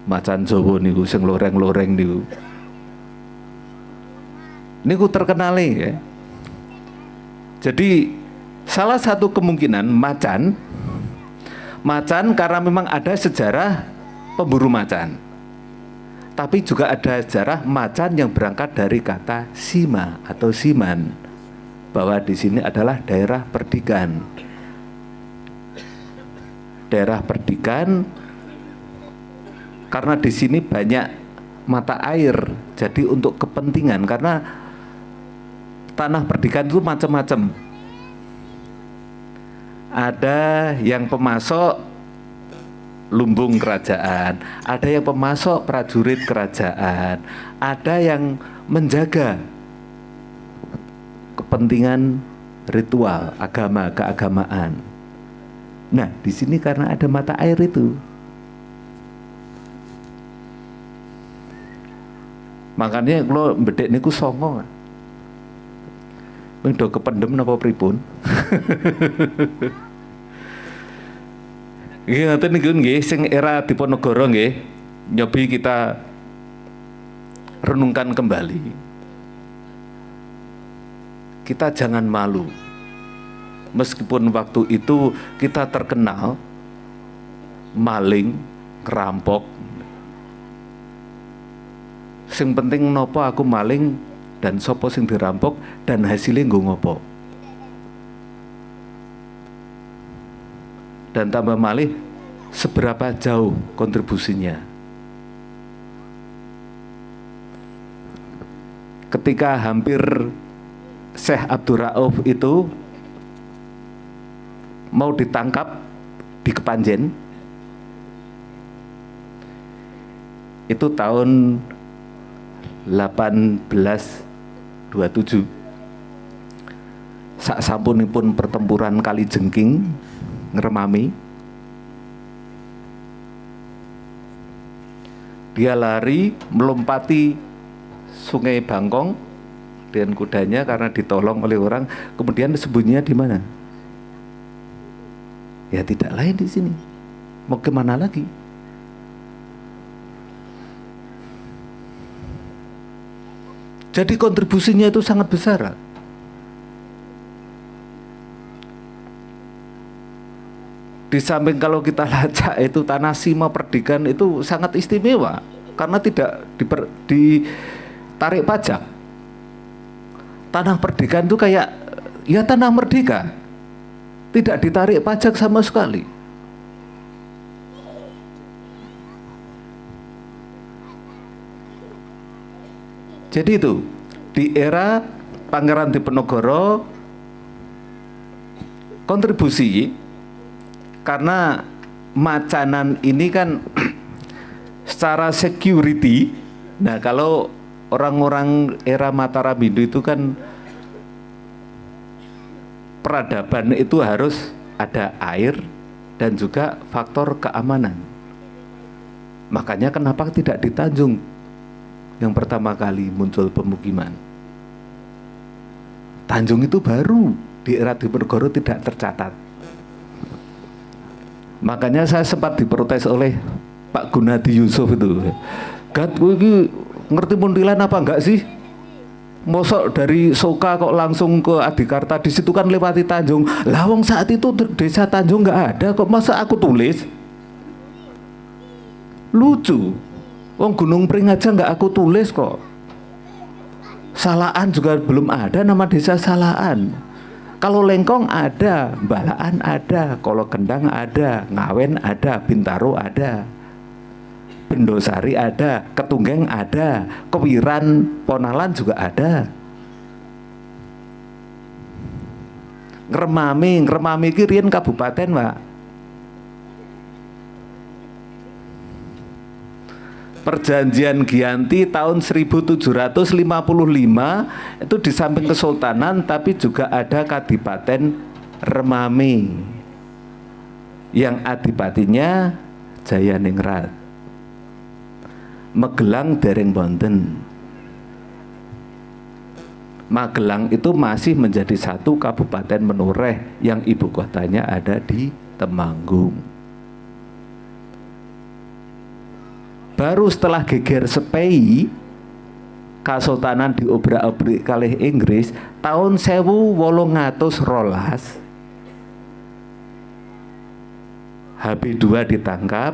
Macan Jawa niku sing loreng-loreng niku. Niku terkenal ya. Jadi salah satu kemungkinan macan karena memang ada sejarah pemburu macan. Tapi juga ada sejarah macan yang berangkat dari kata sima atau siman, bahwa di sini adalah daerah perdikan. Daerah perdikan karena di sini banyak mata air, jadi untuk kepentingan, karena tanah perdikan itu macam-macam. Ada yang pemasok lumbung kerajaan, ada yang pemasok prajurit kerajaan, ada yang menjaga kepentingan ritual agama, keagamaan. Nah, di sini karena ada mata air itu, makanya kalau bedek niku songo. Wing do kependem napa pripun? Nggih ngoten niku nggih sing era Diponegoro nggih nyobi kita renungkan kembali. Kita jangan malu. Meskipun waktu itu kita terkenal maling, ngerampok. Sing penting nopo aku maling dan sopo sing dirampok dan hasilnya nggo ngopo. Dan tambah malih seberapa jauh kontribusinya. Ketika hampir Syekh Abdul Rauf itu mau ditangkap di Kepanjen, itu tahun 1827. Sak sampunipun pertempuran Kalijengking ngremami, dia lari melompati Sungai Bangkong dengan kudanya karena ditolong oleh orang. Kemudian sembunyinya di mana? Ya tidak lain di sini. Mau kemana lagi? Jadi kontribusinya itu sangat besar. Di samping kalau kita lacak itu tanah sima perdikan itu sangat istimewa karena tidak ditarik pajak. Tanah perdikan itu kayak ya tanah merdeka. Tidak ditarik pajak sama sekali. Jadi itu, di era Pangeran Diponegoro kontribusi karena Macanan ini kan secara security. Nah, kalau orang-orang era Mataram Hindu itu kan peradaban itu harus ada air dan juga faktor keamanan. Makanya kenapa tidak di Tanjung yang pertama kali muncul pemukiman? Tanjung itu baru di era Diponegoro tidak tercatat. Makanya saya sempat diprotes oleh Pak Gunadi Yusuf itu. Gat, ini ngerti Muntilan apa enggak sih? Mosok dari Soka kok langsung ke Adikarta, di situ kan lewati Tanjung. Lah wong saat itu desa Tanjung enggak ada kok, masa aku tulis? Lucu. Wong Gunung Pring aja enggak aku tulis kok. Salaan juga belum ada nama desa Salaan. Kalau Lengkong ada, Balaan ada, Kolo Kendang ada, Ngawen ada, Bintaro ada, Bendosari ada, Ketunggeng ada, Kewiran, Ponalan juga ada. Ngremami iki riyen kabupaten, Pak. Perjanjian Giyanti tahun 1755 itu di samping kesultanan tapi juga ada Kadipaten Remami yang adipatinya Jayaningrat. Magelang dereng wonten. Magelang itu masih menjadi satu kabupaten menureh yang ibu kotanya ada di Temanggung. Baru setelah geger Sepei, Kasultanan diobrak-abrik kalih Inggris tahun 1812, HB2 ditangkap,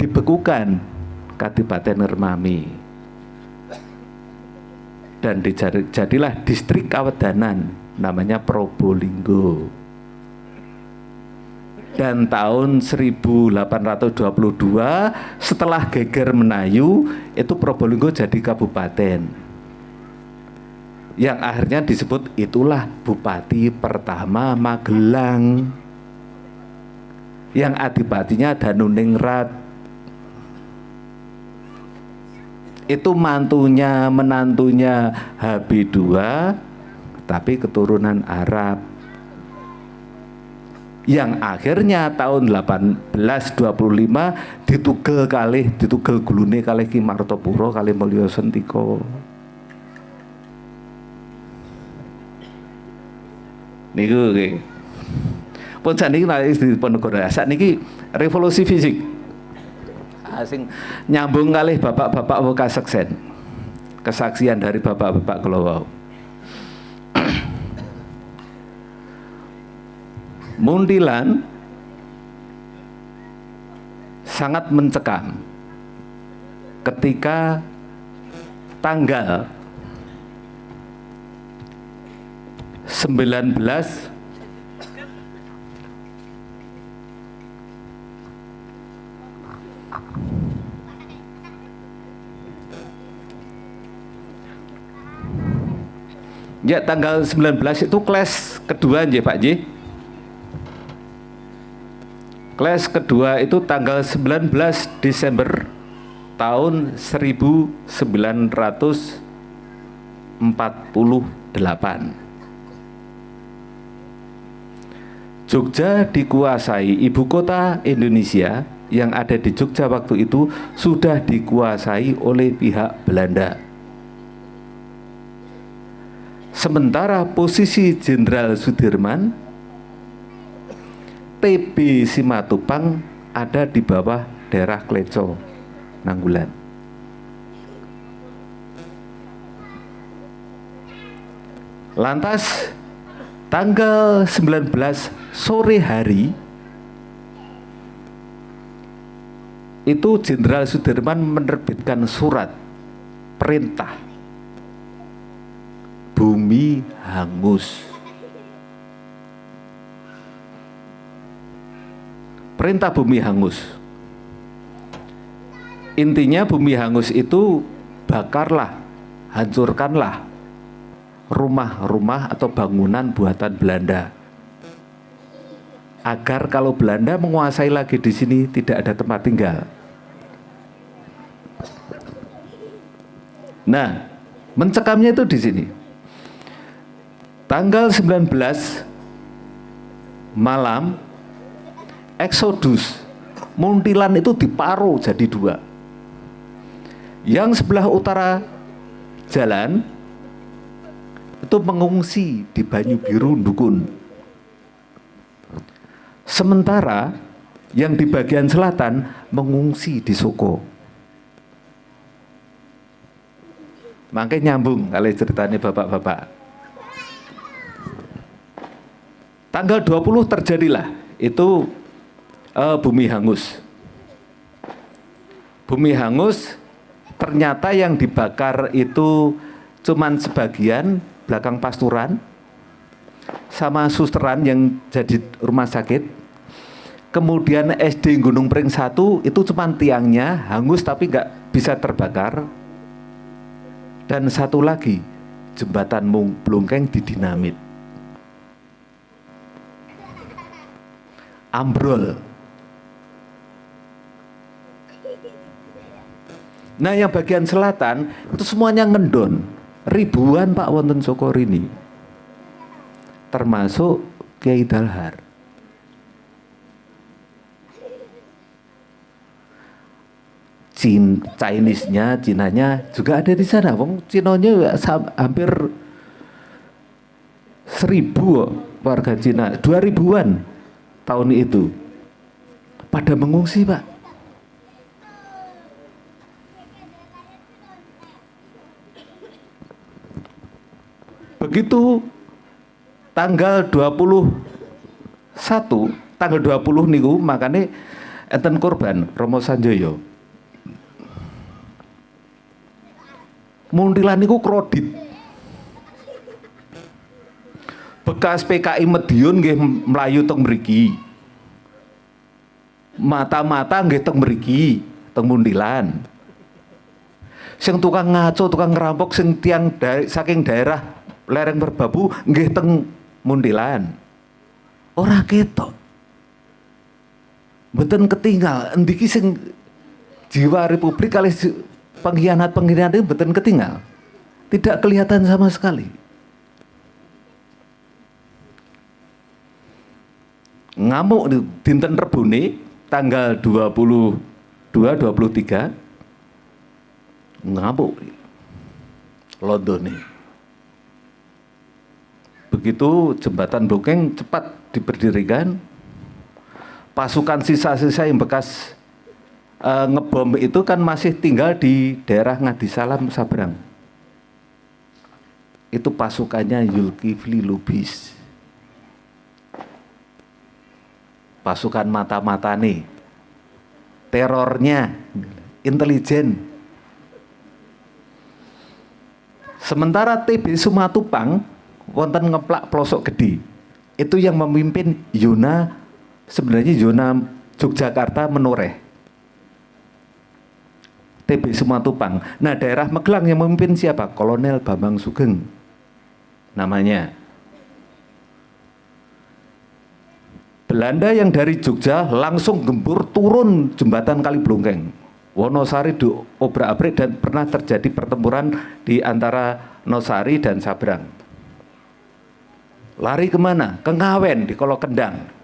dibekukan Kadipaten Remami dan jadilah distrik Kawedanan namanya Probolinggo. Dan tahun 1822 setelah geger Menayu itu Probolinggo jadi kabupaten yang akhirnya disebut itulah Bupati pertama Magelang yang adipatinya Danuningrat. Itu menantunya HB2 tapi keturunan Arab yang akhirnya tahun 1825 ditugel gulune kalih Ki Martopuro kalih Mulya Sentika. Niku nggih. Pun saniki nek Diponegoro sakniki revolusi fisik. Asing nyambung kalih bapak-bapak kaseksen. Kesaksian dari bapak-bapak kula wau. Muntilan sangat mencekam ketika tanggal 19 ya tanggal 19 itu kelas kedua nggih Pak Ji. Kelas kedua itu tanggal 19 Desember tahun 1948. Jogja dikuasai, ibu kota Indonesia yang ada di Jogja waktu itu sudah dikuasai oleh pihak Belanda. Sementara posisi Jenderal Sudirman, TB Simatupang ada di bawah daerah Kleco, Nanggulan. Lantas tanggal 19 sore hari itu Jenderal Sudirman menerbitkan surat perintah bumi hangus. Perintah bumi hangus. Intinya bumi hangus itu bakarlah, hancurkanlah rumah-rumah atau bangunan buatan Belanda. Agar kalau Belanda menguasai lagi di sini tidak ada tempat tinggal. Nah, mencekamnya itu di sini. Tanggal 19 malam, Exodus, Muntilan itu diparuh jadi dua. Yang sebelah utara jalan itu mengungsi di Banyu Biru Ndukun. Sementara yang di bagian selatan mengungsi di Soko. Makanya nyambung kali ceritanya bapak-bapak. Tanggal 20 terjadilah itu bumi hangus. Bumi hangus, ternyata yang dibakar itu cuman sebagian belakang pasturan sama susteran yang jadi rumah sakit. Kemudian SD Gunung Pring 1 itu cuman tiangnya hangus tapi nggak bisa terbakar. Dan satu lagi, jembatan Blongkeng didinamit. Ambrol. Nah, yang bagian selatan itu semuanya ngendon. Ribuan Pak wonten Sokorini. Termasuk Kiai Dalhar. Chinese-nya, Cinanya juga ada di sana. Wong Cinonya hampir 1.000 warga Cina, 2.000-an tahun itu. Pada mengungsi, Pak. Begitu tanggal 21, tanggal 20 niku makanya enten korban Romo Sanjoyo. Muntilan niku krodit. Bekas PKI Madiun nggih mlayu teng mriki. Mata-mata nggih teng mriki, teng Muntilan. Sing tukang ngaco, tukang ngerampok sing tiang saking daerah lereng Merbabu nggih teng Muntilan. Ora ketok. Mboten ketinggal endi ki sing jiwa Republik kali pengkhianat-pengkhianat itu mboten ketinggal. Tidak kelihatan sama sekali. Ngamuk dinten Rebune tanggal 22 23 ngamuk Londone. Begitu jembatan Blongkeng cepat diberdirikan, pasukan sisa-sisa yang bekas ngebom itu kan masih tinggal di daerah Ngadisalam Sabrang. Itu pasukannya Zulkifli Lubis. Pasukan mata-mata nih, terornya intelijen. Sementara TB Sumatupang wonten ngeplak pelosok gede, itu yang memimpin Yona, sebenarnya Yona Yogyakarta Menoreh. TB Sumatupang. Nah, daerah Magelang yang memimpin siapa? Kolonel Bambang Sugeng namanya. Belanda yang dari Jogja langsung gempur turun jembatan Kali Blongkeng. Wonosari diobrak-abrik dan pernah terjadi pertempuran di antara Nosari dan Sabrang. Lari kemana? Ke Ngawen di Kolo Kendang.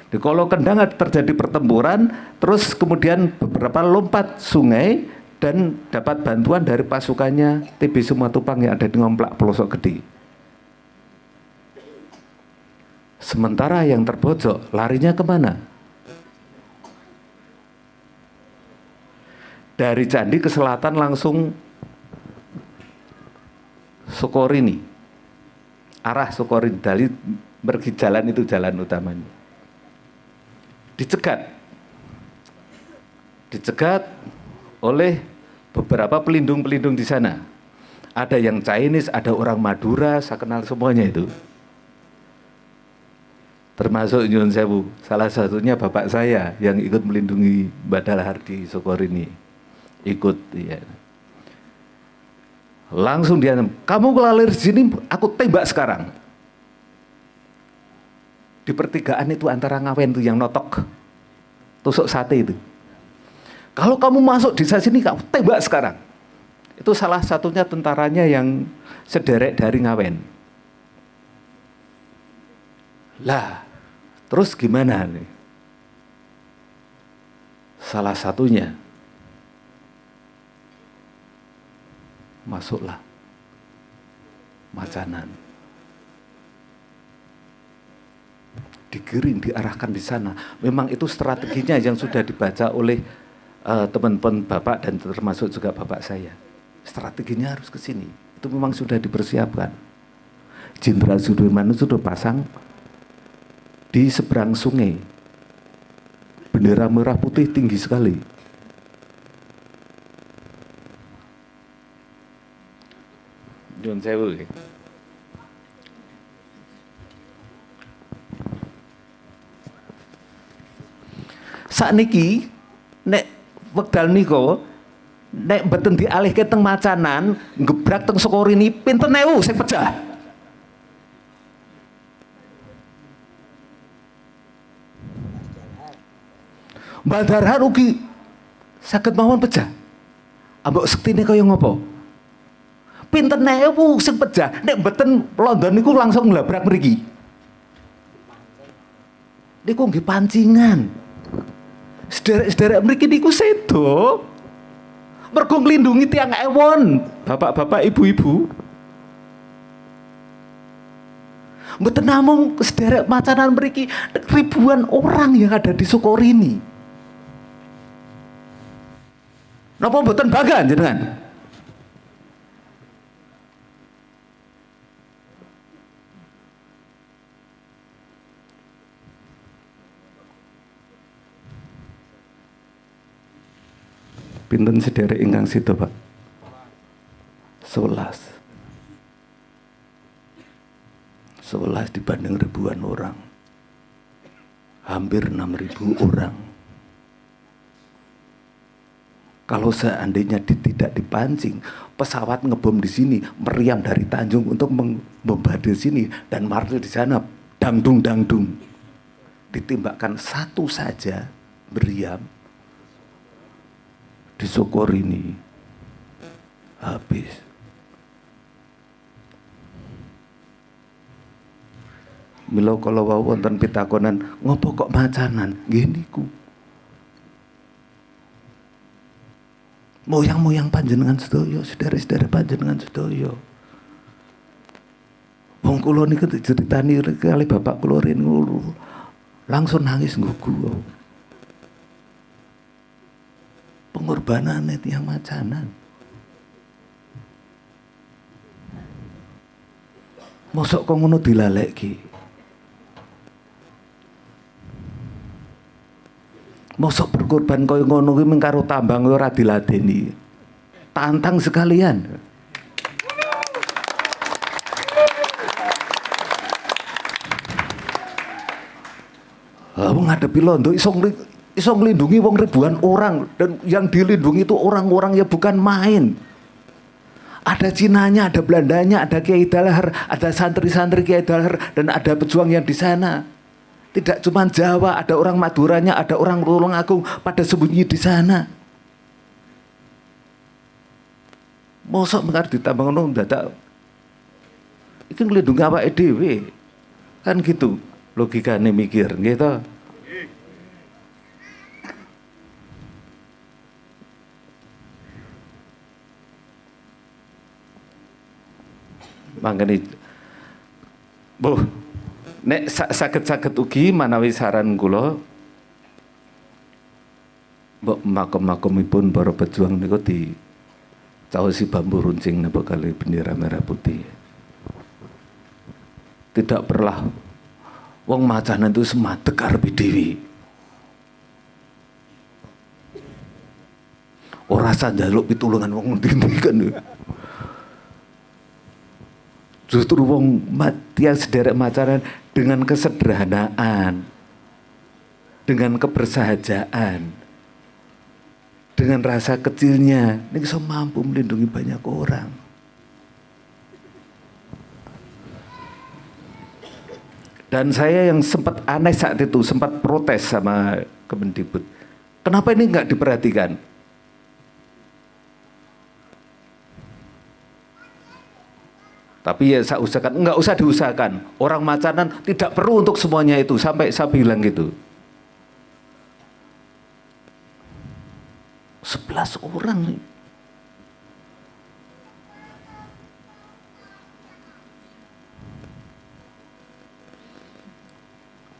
Di Kolo Kendang terjadi pertempuran, terus kemudian beberapa lompat sungai dan dapat bantuan dari pasukannya TB Sumatupang yang ada di Ngomplak Pelosok Gede. Sementara yang terpojok larinya kemana? Dari Candi ke selatan langsung Sukorini, arah Sukorini, dari pergi jalan itu jalan utamanya. Dicegat oleh beberapa pelindung-pelindung di sana. Ada yang Chinese, ada orang Madura, saya kenal semuanya itu. Termasuk Nyun Sewu, salah satunya bapak saya yang ikut melindungi Mbak Dahar di Sokorini. Ikut, ya. Langsung dia, kamu kelalir di sini, aku tembak sekarang. Di pertigaan itu antara Ngawen itu yang notok, tusuk sate itu. Kalau kamu masuk di sini, kamu tembak sekarang. Itu salah satunya tentaranya yang sederek dari Ngawen. Lah, terus gimana nih? Salah satunya masuklah Macanan. Digiring, diarahkan di sana. Memang itu strateginya yang sudah dibaca oleh teman-teman Bapak dan termasuk juga Bapak saya. Strateginya harus ke sini. Itu memang sudah dipersiapkan. Jenderal Sudirman itu sudah pasang di seberang sungai. Bendera merah putih tinggi sekali. Nyun sewu. Sakniki nek wekdal nika nek mboten dialihke teng Macanan, gebrak teng Sokorini pinten ewu sing pecah. Mbak Dahar ugi saged mawon pecah. Ambek sektine kaya ngopo? Pinten ewu sing pecah, nek mboten London niku langsung nglabrak mriki. Niku nggih pancingan. Sederek-sederek mriki niku sedo. Mergo nglindungi tiang ewon, bapak-bapak, ibu-ibu. Mboten namung sederek Macanan mriki, ribuan orang yang ada di Sukorini. Napa mboten bangga jenengan? Pinten sederek ingkang sida, Pak? 11 dibanding ribuan orang. Hampir 6.000 orang. Kalau seandainya tidak dipancing, pesawat ngebom di sini, meriam dari Tanjung untuk membombardir sini dan martir di sana, dangdung. Ditembakkan satu saja meriam di Sokorini habis. Mila kala wau wonten pitakonan, ngopo kok Macanan? Nggih niku. Moyang-moyang panjenengan sedaya, sedherek-sedherek panjenengan sedaya. Wong kula niku diceritani kali bapak kula rene langsung nangis nggugu. Pengorbanane tiyang Macanan. Mosok kok ngono dilalekke. Mosok berkorban kaya ngono kuwi mung karo tambang ora diladeni. Tantang sekalian. Ngadepi Londo iso nglindungi wong ribuan orang, dan yang dilindungi itu orang-orang ya bukan main. Ada Cinanya, ada Belandanya, ada Kiai Dahar, ada santri-santri Kiai Dahar, dan ada pejuang yang di sana. Tidak cuma Jawa, ada orang Maduranya, ada orang Tulungagung pada sembunyi di sana. Mosok mengar ditambang ngono dadak iki nglindungi awake dhewe. Kan gitu logikane mikir, nggih to? Mangkene nek saged-saged ugi manawi saran kula mbok makom-makomipun para pejuang niku dicaosi bambu runcing napa kali bendera merah putih. Tidak perlah wong Macanan itu semadeg karepe dhewe. Ora usah njaluk pitulungan wong ndi kan. Justru wong tiang sederek macanan dengan kesederhanaan, dengan kebersahajaan, dengan rasa kecilnya, ini bisa mampu melindungi banyak orang. Dan saya yang sempat aneh saat itu, sempat protes sama Kemendikbud. Kenapa ini nggak diperhatikan? Tapi ya saya usahakan, nggak usah diusahakan. Orang Macanan tidak perlu untuk semuanya itu, sampai saya bilang gitu. 11 orang nih.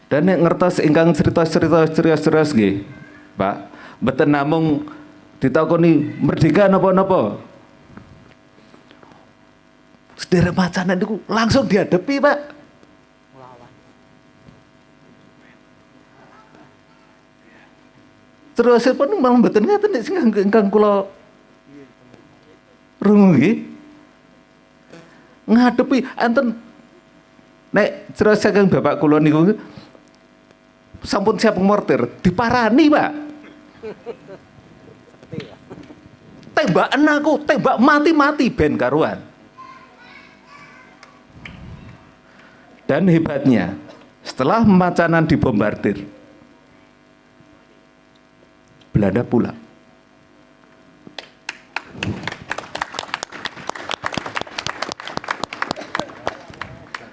Dan yang ngertos ingkang cerita-cerita serius nggih, Pak. Mboten namung ditakoni merdeka napa-napa. Sederek Macanan itu langsung dihadapi, Pak. Terus pun malah mboten ngaten nek sing ingkang kula rungu nggih. Ngadepi enten nek terus saking bapak kula niku sampun siap mortir, diparani, Pak. Tembakan aku, tembak mati-mati ben karuan. Dan hebatnya, setelah Macanan dibombardir, Belanda pulang.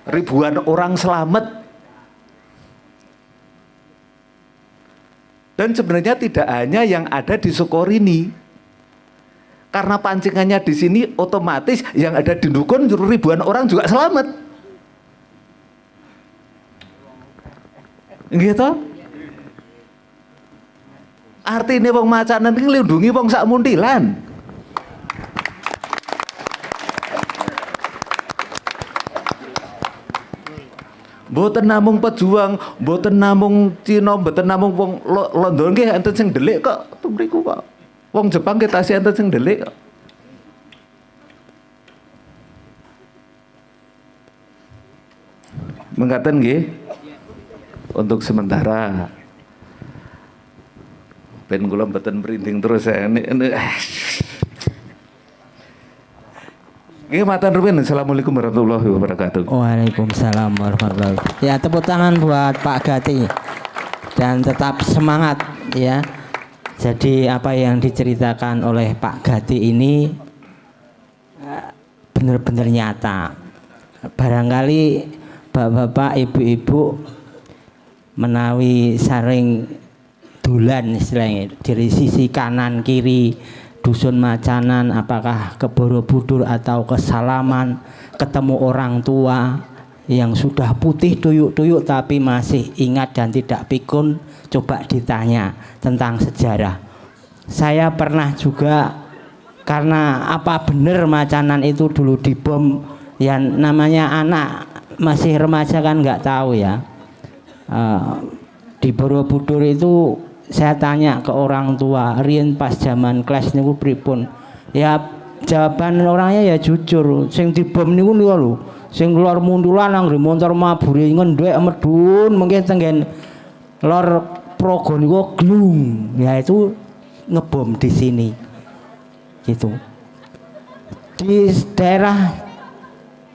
Ribuan orang selamat. Dan sebenarnya tidak hanya yang ada di Sukorini. Karena pancingannya di sini otomatis yang ada di Dukun ribuan orang juga selamat. Gitu. Artinya wong Macanan iki nglindungi wong sak muntilan. Mboten namung pejuang, mboten namung Cina, mboten namung wong London nggih enten sing ndelik kok mriku kok. Wong Jepang nggih tasih enten sing ndelik kok. Mengatakan nggih untuk sementara ben kula mboten merinding terus saya ini. Nggih matur nuwun. Assalamualaikum warahmatullahi wabarakatuh. Waalaikumsalam warahmatullahi wabarakatuh. Ya, tepuk tangan buat Pak Gati dan tetap semangat ya. Jadi apa yang diceritakan oleh Pak Gati ini benar-benar nyata. Barangkali bapak-bapak, ibu-ibu menawi saring dolan istilahnya dari sisi kanan kiri dusun Macanan, apakah ke Borobudur atau ke Salaman, ketemu orang tua yang sudah putih tuyuk-tuyuk tapi masih ingat dan tidak pikun, coba ditanya tentang sejarah. Saya pernah juga, karena apa benar Macanan itu dulu dibom, yang namanya anak masih remaja kan nggak tahu ya. Di Borobudur itu saya tanya ke orang tua, riyen pas zaman kelas niku pripun? Ya jawaban orangnya ya jujur, sing dibom niku lho, sing keluar mundulan nang montor mabure ngendhek medun mungkin tenggen lor Progo niku glung. Ya itu ngebom di sini. Gitu. Di daerah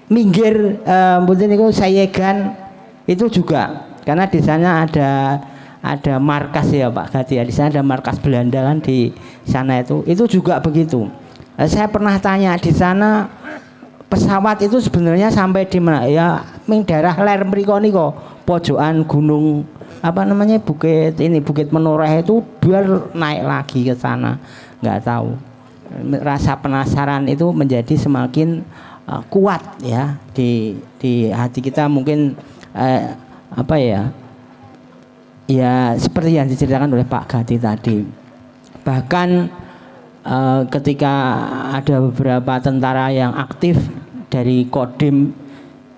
minggir mboten niku Sayegan itu juga, karena di sana ada markas ya Pak Gati ya, di sana ada markas Belanda kan di sana itu juga begitu. Saya pernah tanya di sana pesawat itu sebenarnya sampai di mana ya, ming daerah ler mriko niku pojokan gunung apa namanya Bukit Menoreh itu biar naik lagi ke sana, nggak tahu. Rasa penasaran itu menjadi semakin kuat ya di hati kita mungkin apa ya. Ya seperti yang diceritakan oleh Pak Gati tadi. Bahkan ketika ada beberapa tentara yang aktif dari Kodim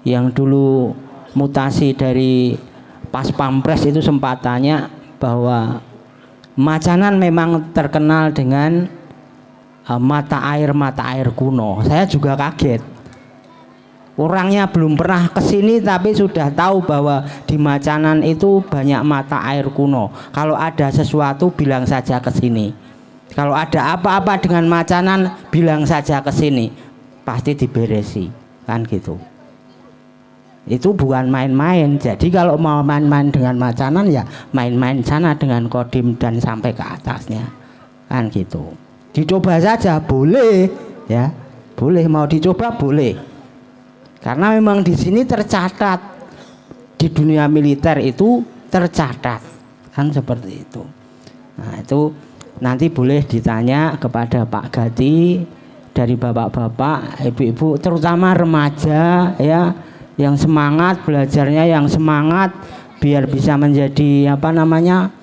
yang dulu mutasi dari Pas Pampres itu sempat tanya bahwa Macanan memang terkenal dengan mata air kuno. Saya juga kaget. orangnya belum pernah ke sini tapi sudah tahu bahwa di Macanan itu banyak mata air kuno. Kalau ada sesuatu bilang saja ke sini. Kalau ada apa-apa dengan Macanan bilang saja ke sini. Pasti diberesi, kan gitu. Itu bukan main-main. Jadi kalau mau main-main dengan Macanan ya main-main sana dengan Kodim dan sampai ke atasnya. Kan gitu. Dicoba saja boleh ya. Boleh, mau dicoba boleh. Karena memang di sini tercatat, di dunia militer itu tercatat, kan seperti itu. Nah itu nanti boleh ditanya kepada Pak Gati, dari bapak-bapak, ibu-ibu, terutama remaja ya, yang semangat belajarnya, yang semangat biar bisa menjadi apa namanya,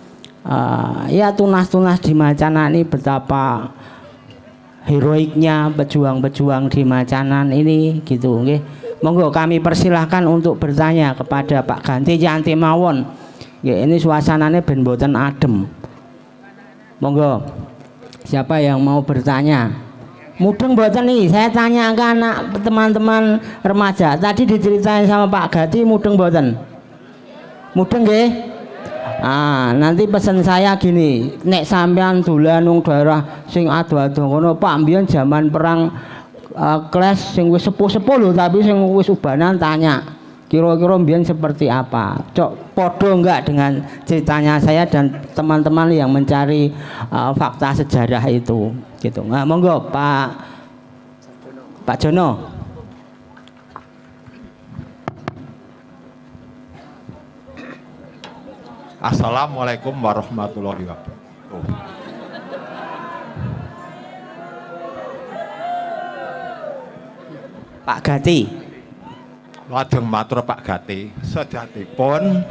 ya tunas-tunas di Macanan ini, betapa heroiknya pejuang-pejuang di Macanan ini gitu, nggih. Monggo kami persilahkan untuk bertanya kepada Pak Ganti Yanti mawon. Ya, ini suasananya ben boten adem. Monggo. Siapa yang mau bertanya? Mudeng boten nih, saya tanya ke anak teman-teman remaja. Tadi diceritain sama Pak Ganti, mudeng boten? Mudeng nggih? Nanti pesan saya gini, nek sampean dolan nang daerah sing ado-ado ngono, Pak, mbiyen zaman perang kelas sing wis sepuh-sepuh lho, tapi sing wis ubanan tanya kira-kira mbiyen seperti apa. Cok podo enggak dengan ceritanya saya dan teman-teman yang mencari fakta sejarah itu gitu. Nah, monggo Pak Jono. Assalamualaikum warahmatullahi wabarakatuh. Pak Gati. Lajeng matur Pak Gati, sejatipun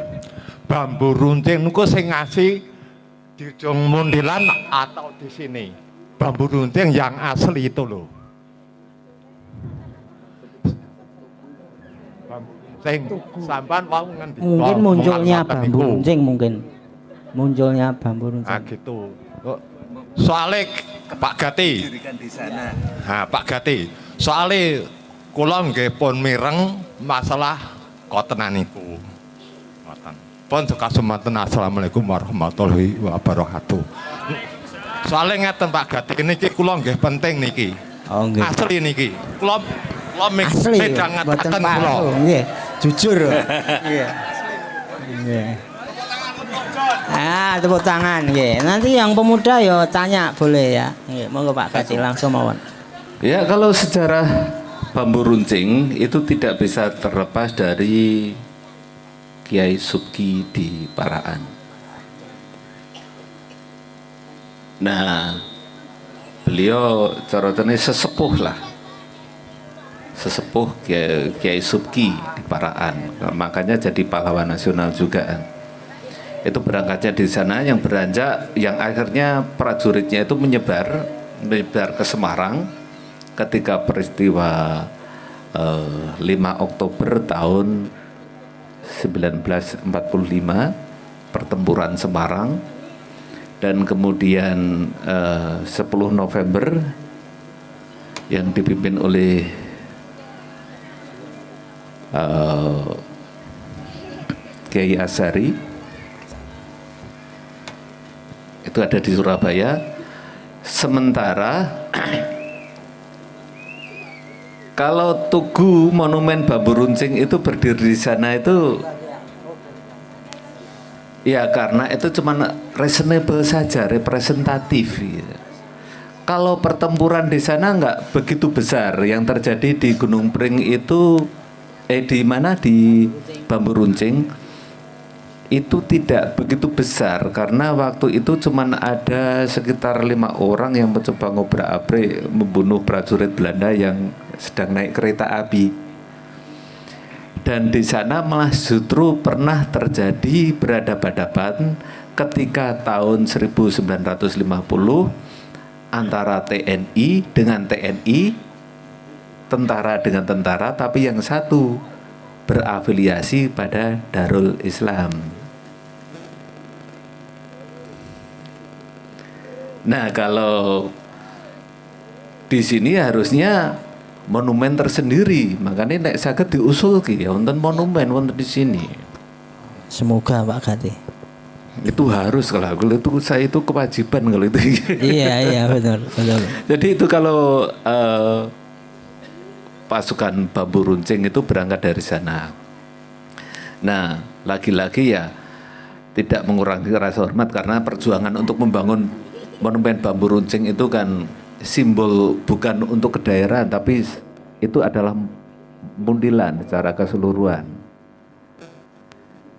bambu runcing niku sing ngasih di Ujung Mundilan atau di sini. Bambu runcing yang asli itu loh. Bambu runcing sampan mau ngendi? Mungkin munculnya bambu runcing, mungkin munculnya bambu runcing. Ah gitu. Soalnya Pak Gati. Nah, Pak Gati, soalnya kula nggih pun mireng masalah kotenan niku. Ngoten. Pun sukasumanten, assalamualaikum warahmatullahi wabarakatuh. Soalnya ngeten Pak Gati niki kula nggih penting niki. Oh nggih. Asli niki. Kula asli medang ngataken kula. Nggih, jujur. Nggih. Nggih. Tepuk tangan nggih. Nanti yang pemuda yo tanya boleh ya. Nggih, monggo Pak Gati langsung mawon. Ya, kalau sejarah bambu runcing itu tidak bisa terlepas dari Kiai Subki di Paraan. Nah, beliau caranya sesepuh lah, sesepuh Kiai Subki di Paraan. Makanya jadi pahlawan nasional juga kan. Itu berangkatnya di sana, yang beranjak, yang akhirnya prajuritnya itu menyebar ke Semarang. Ketika peristiwa 5 Oktober tahun 1945, pertempuran Semarang, dan kemudian 10 November yang dipimpin oleh Kiai Azhari, itu ada di Surabaya. Sementara kalau Tugu Monumen Bambu Runcing itu berdiri di sana itu ya karena itu cuma reasonable saja, representatif gitu. Kalau pertempuran di sana nggak begitu besar. Yang terjadi di Gunung Pring itu di mana, di Bambu Runcing itu tidak begitu besar karena waktu itu cuma ada sekitar 5 orang yang mencoba ngobrak-abrik membunuh prajurit Belanda yang sedang naik kereta api. Dan di sana malah justru pernah terjadi berhadapan-hadapan ketika tahun 1950 antara TNI dengan TNI, tentara dengan tentara, tapi yang satu berafiliasi pada Darul Islam. Nah, kalau di sini harusnya monumen tersendiri. Makanya nek saged diusulke ya wonten monumen wonten di sini. Semoga Pak Gati. Itu harus kalau saya itu kewajiban kalau itu. Iya betul. Jadi itu kalau pasukan bambu runcing itu berangkat dari sana. Nah, lagi-lagi ya tidak mengurangi rasa hormat karena perjuangan untuk membangun monumen bambu runcing itu kan simbol bukan untuk kedaerahan tapi itu adalah Mundilan secara keseluruhan.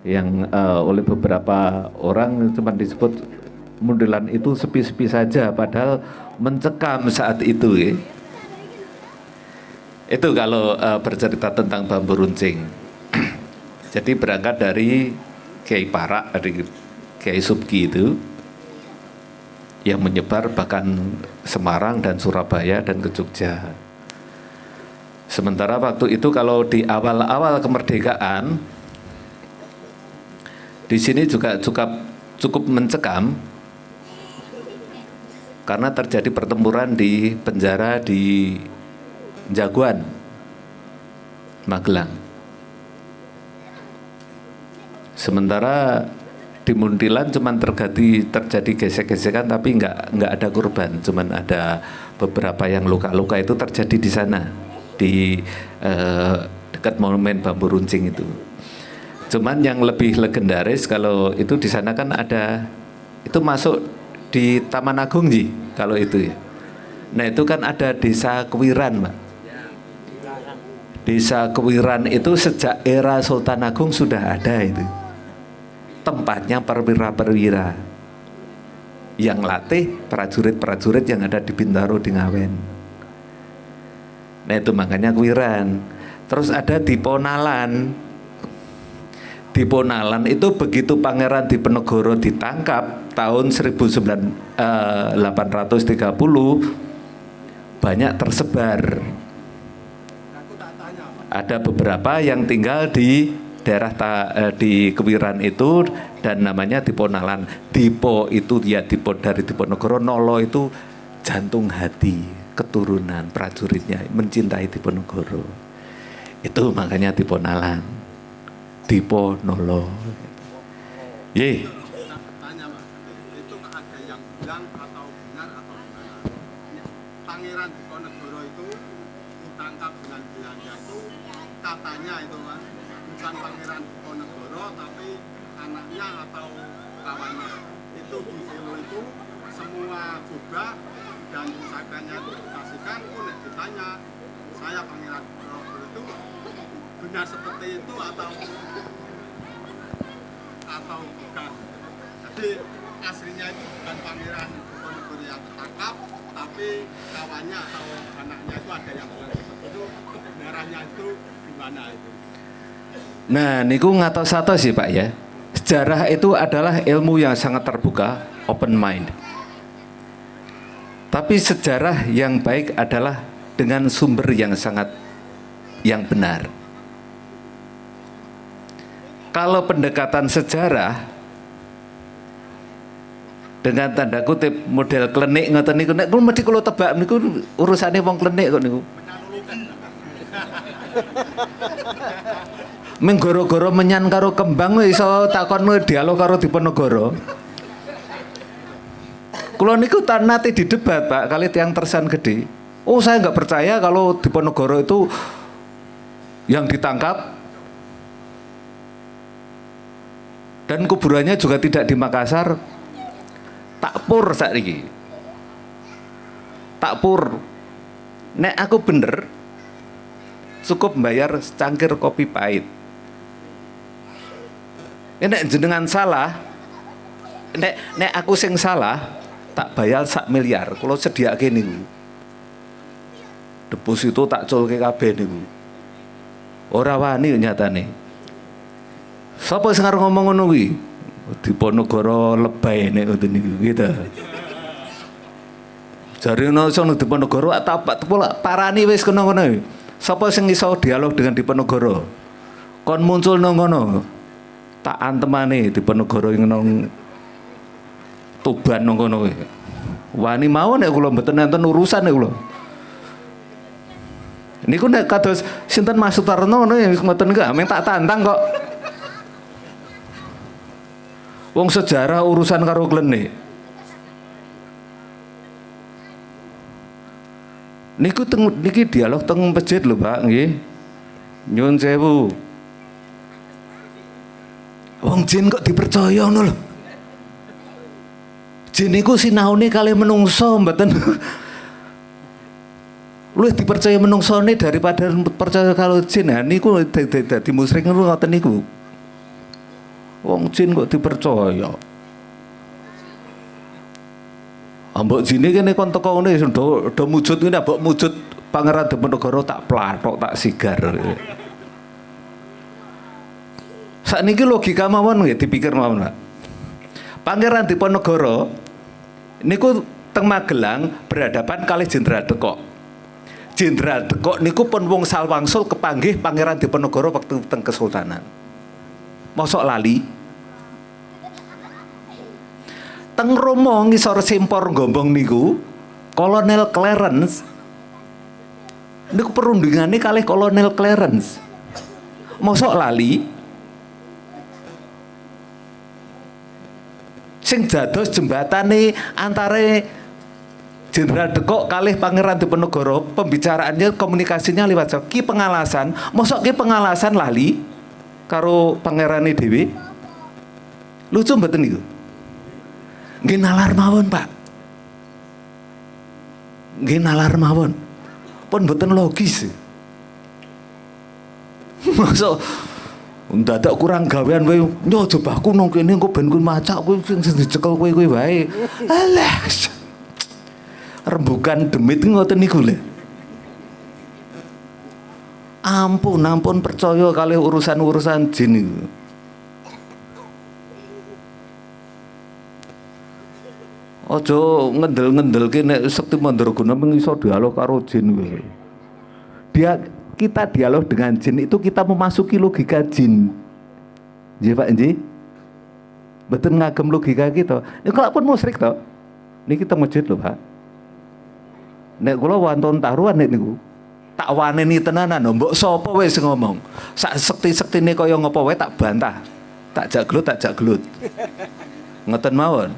Yang oleh beberapa orang cuma disebut Mundilan itu sepi-sepi saja padahal mencekam saat itu ya. Itu kalau bercerita tentang bambu runcing. Jadi berangkat dari Kiai Parak, dari Kiai Subki itu yang menyebar bahkan Semarang dan Surabaya dan ke Jogja. Sementara waktu itu kalau di awal-awal kemerdekaan di sini juga cukup mencekam karena terjadi pertempuran di penjara di Jagoan, Magelang. Sementara di Muntilan cuman terjadi gesek-gesekan tapi nggak ada korban, cuman ada beberapa yang luka-luka itu terjadi di sana di dekat monumen bambu runcing itu. Cuman yang lebih legendaris kalau itu di sana kan ada itu masuk di Taman Agung Ji kalau itu ya. Nah itu kan ada Desa Kewiran, Pak. Desa Kewiran itu sejak era Sultan Agung sudah ada itu. Tempatnya perwira-perwira yang latih prajurit-prajurit yang ada di Bintaro di Ngawen. Nah itu makanya Kewiran. Terus ada di Ponalan. Di Ponalan itu begitu Pangeran Diponegoro ditangkap tahun 1830 banyak tersebar. Ada beberapa yang tinggal di daerah di Kewiran itu dan namanya Diponalan. Dipo itu ya Dipo dari Diponegoro, Nolo itu jantung hati, keturunan prajuritnya mencintai Diponegoro. Itu makanya Diponalan. Dipo Nolo. Ye. Tanya Mas, itu ada yang bilang atau benar atau gimana? Pangeran Diponegoro itu ditangkap dengan Belanda itu katanya itu kan bukan Pangeran Diponegoro tapi anaknya atau kawannya. Itu di Selo itu semua juga dan pusakanya itu dikasihkan. Udah ditanya saya Pangeran Diponegoro itu benar seperti itu atau bukan. Jadi aslinya itu bukan Pangeran Diponegoro yang tertangkap, tapi kawannya atau anaknya itu ada yang bilang seperti itu. Kebenarannya itu gimana itu? Nah, niku ngatos-atos sih Pak ya. Sejarah itu adalah ilmu yang sangat terbuka, open mind. Tapi sejarah yang baik adalah dengan sumber yang benar. Kalau pendekatan sejarah dengan tanda kutip model klenik ngoten niku nek mesti kula tebak niku urusane wong klenik kok niku. Ming goro-goro menyan karo kembang iso takon dialog karo Diponegoro. Kula niku nate didebat Pak kali tiang tersan gede. Oh saya nggak percaya kalau Diponegoro itu yang ditangkap dan kuburannya juga tidak di Makassar. Takpur saiki. Takpur. Nek aku bener cukup bayar secangkir kopi pahit. Nek jenengan salah, nek aku sing salah tak bayar 1 miliar. Kalau sediake niku. Deposito tak culke kabeh niku. Ora wani nyatane. Sapa sing arep ngomong ngono kuwi? Diponegoro lebay nek ngoten niku gitu. Jarine sono Diponegoro tak parani wis kono-kono. Sapa sing iso dialog dengan Diponegoro? Kon muncul nang ngono. Tak antemane Diponegoro ing nang Tuban nang kono kuwi. Wani mawon nek kula mboten enten urusan nek kula. Niku nek kados sinten Mas Sutarno ngono ya ngoten niku ameng tak tantang kok. Wong sejarah urusan karo klenik. Niku niki dialog teng masjid lho, Pak, nggih. Nyuwun sewu. Wong jin kok dipercaya ngono lho. Jin niku sinaune kalih menungso mboten luwih dipercaya menungsone daripada percaya kalau jin. Nah niku dadi musyrik ngoten niku. Wong jin kok dipercaya. Ambok jine kene kon teko ngene do mujud ngene mbok mujud Pangeran Diponegoro tak plathok tak sigar. Sakniki logika mawon nggih dipikir mawon, Pak. Pangeran Diponegoro niku teng Magelang berhadapan kalih Jenderal Dekok. Jenderal Dekok niku pun wong salwangsul kepanggih Pangeran Diponegoro waktu teng Kesultanan. Mosok lali? Teng Romo ngisor Simpor Gombong niku Kolonel Clarence niku perundingane kalih Kolonel Clarence. Mosok lali? Sing dados jembatane antara Jenderal Dekok kalih Pangeran Diponegoro, pembicaraannya komunikasinya lewat Ki Pengalasan. Mosok Ki Pengalasan lali karo pangerane dhewe? Lucu mboten niku? Nggih nalar mawon, Pak. Nggih nalar mawon. Pun mboten logis. Mosok ndadak kurang gawean kowe nyobaku nang kene engko ben kowe macak kowe sing dicekel kowe wae. Alah. Rembukan demit ngoten niku lho. Ampun percaya kalih urusan-urusan jin niku. Aja ngendel-ngendelke nek Sekti Mandraguna mengiso dialog karo jin kowe. Kita dialog dengan jin itu kita memasuki logika jin. Nggih Pak nggih. Mboten ngagem logika kita. Nek kula pun musyrik to. Niki kita masjid lho, Pak. Nek kula wonten taruhan nek niku. Tak waneni tenanan, mbok sapa wae sing ngomong. Sak sekti-sektine kaya ngapa wae tak bantah. Tak jak gelut. Ngoten mawon.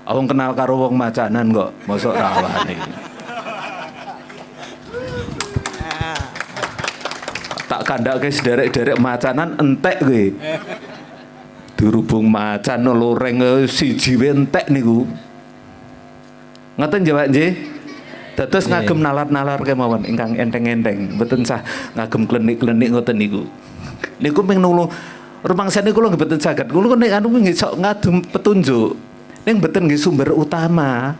Wong kenal karo wong macanan kok, mosok ra wani. Tak kandhake sederek-derek macanan entek kowe. Dirubung macan loreng siji wae entek niku. Ngoten nggih Pak nggih. Dados ngagem nalar-nalar kemawon ingkang enteng-enteng, mboten sah ngagem klenik-klenik ngoten niku. Niku ping nulung rumangsane kula nggih mboten saged. Kula nek anu nggih sok ngadem petunjuk. Ning mboten nggih sumber utama.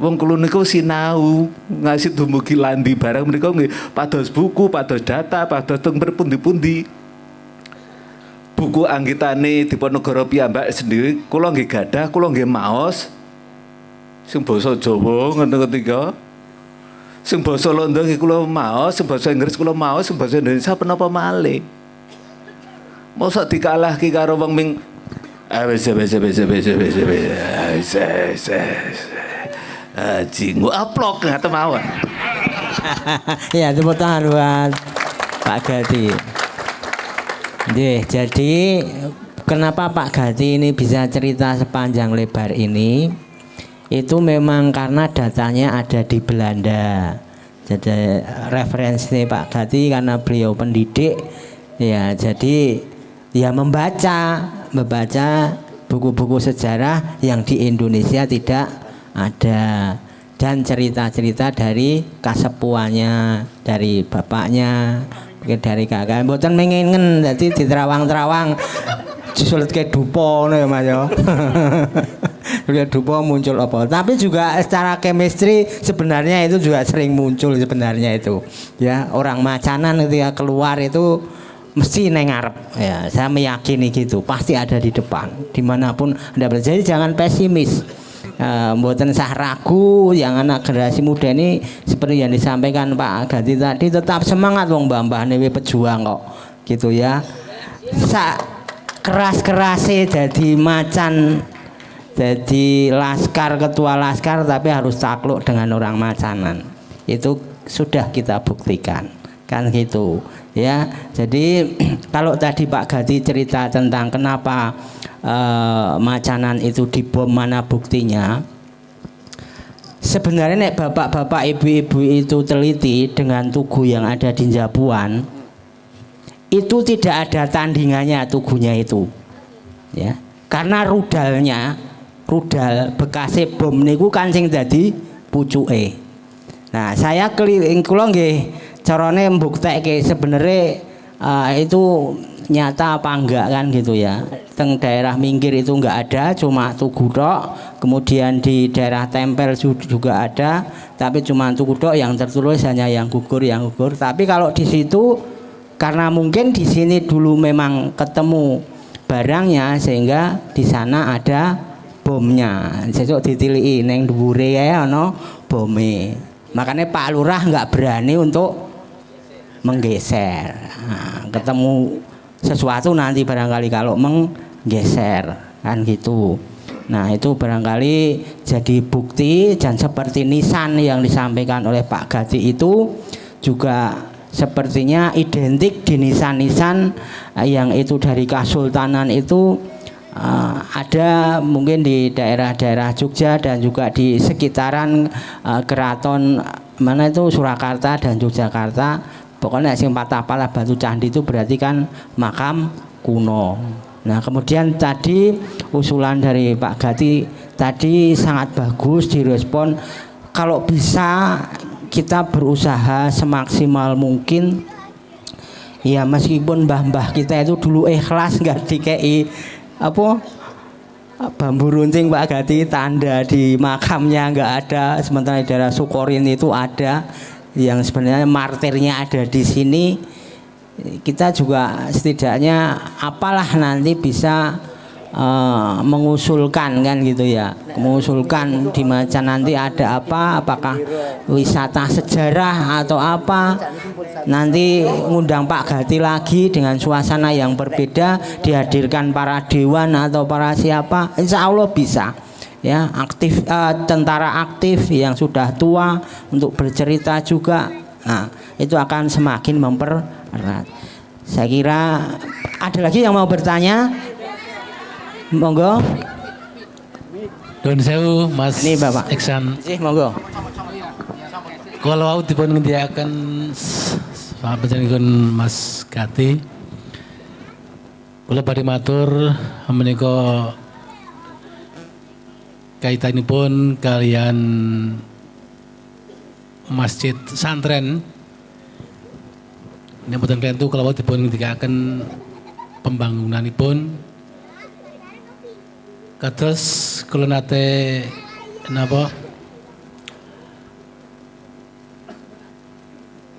Wong kula niku sinau ngasih dumugi landi barang menika nggih pados buku, pados data, pados teng pundi-pundi. Buku anggitane Diponegoro piyambak sendiri kula nggih gadah, kula nggih maos. Sing basa Jawa ngoten ketiga. Sing basa Londo nggih kula maos, sing basa Inggris kula maos, sing basa Indonesia penapa malih. Mosok dikalahke karo wong ming wis. Jinggo aplok ngaten mawon. Ya, tepuk tangan buat Pak Gati. Nggih, jadi kenapa Pak Gati ini bisa cerita sepanjang lebar ini? Itu memang karena datanya ada di Belanda. Jadi referensi Pak Gati karena beliau pendidik, ya jadi ya membaca buku-buku sejarah yang di Indonesia tidak ada, dan cerita-cerita dari kasepuannya, dari bapaknya, mungkin dari kakak. Mboten mengen dadi diterawang-terawang sulit ke dupo ngono ya Mas ya. Lihat dupo muncul apa. Tapi juga secara chemistry sebenarnya itu juga sering muncul sebenarnya itu. Ya, orang macanan ketika keluar itu mesti neng ngarep. Ya, saya meyakini gitu. Pasti ada di depan. Dimanapun Anda berada. Jadi jangan pesimis. Mboten sah ragu, yang anak generasi muda ini seperti yang disampaikan Pak Gati tadi, tetap semangat wong mbah-mbah newe pejuang kok. Gitu ya. Keras-kerase jadi macan, jadi laskar, ketua laskar, tapi harus takluk dengan orang macanan. Itu sudah kita buktikan, kan gitu ya. Jadi kalau tadi Pak Gati cerita tentang kenapa Macanan itu dibom, mana buktinya, sebenarnya nek bapak-bapak ibu-ibu itu teliti dengan tugu yang ada di Jabuan, itu tidak ada tandingannya tugunya itu ya, karena rudal bekase bom niku kan sing dadi pucuke. Nah, saya keliling kula nggih carane mbuktekke sebenarnya itu nyata apa enggak kan gitu ya. Teng daerah minggir itu enggak ada, cuma tugu tok. Kemudian di daerah Tempel juga ada, tapi cuma tugu tok, yang tertulis hanya yang gugur. Tapi kalau di situ karena mungkin di sini dulu memang ketemu barangnya sehingga di sana ada bomnya. Sesuk ditiliki ning dhuwure kae ana bome. Makanya Pak Lurah nggak berani untuk menggeser. Nah, ketemu sesuatu nanti barangkali kalau menggeser kan gitu. Nah, itu barangkali jadi bukti, dan seperti nisan yang disampaikan oleh Pak Gati itu juga sepertinya identik di nisan-nisan yang itu dari Kasultanan itu ada mungkin di daerah-daerah Jogja dan juga di sekitaran keraton mana itu Surakarta dan Yogyakarta. Pokoknya sing patah pala batu candi itu berarti kan makam kuno. Nah, kemudian tadi usulan dari Pak Gati tadi sangat bagus direspon. Kalau bisa kita berusaha semaksimal mungkin ya, meskipun mbah-mbah kita itu dulu ikhlas nggak dikei apa bambu runcing Pak Gati, tanda di makamnya nggak ada, sementara di daerah Sukorin itu ada, yang sebenarnya martirnya ada di sini. Kita juga setidaknya apalah nanti bisa mengusulkan kan gitu ya, mengusulkan di Macan nanti ada apa, apakah wisata sejarah atau apa, nanti ngundang Pak Gati lagi dengan suasana yang berbeda, dihadirkan para dewan atau para siapa, insya Allah bisa ya, aktif tentara aktif yang sudah tua untuk bercerita juga. Nah, itu akan semakin mempererat. Saya kira ada lagi yang mau bertanya. Monggo. Don sewu Mas Ini Bapak Iksan. Monggo. Kalau aku dipun ngendiaken panjenengan Mas Gati, kula badhe matur menika kaitanipun kalian masjid santren. Ini mboten kentu kalau dipun ngendikaken pembangunanipun kados kula nate napa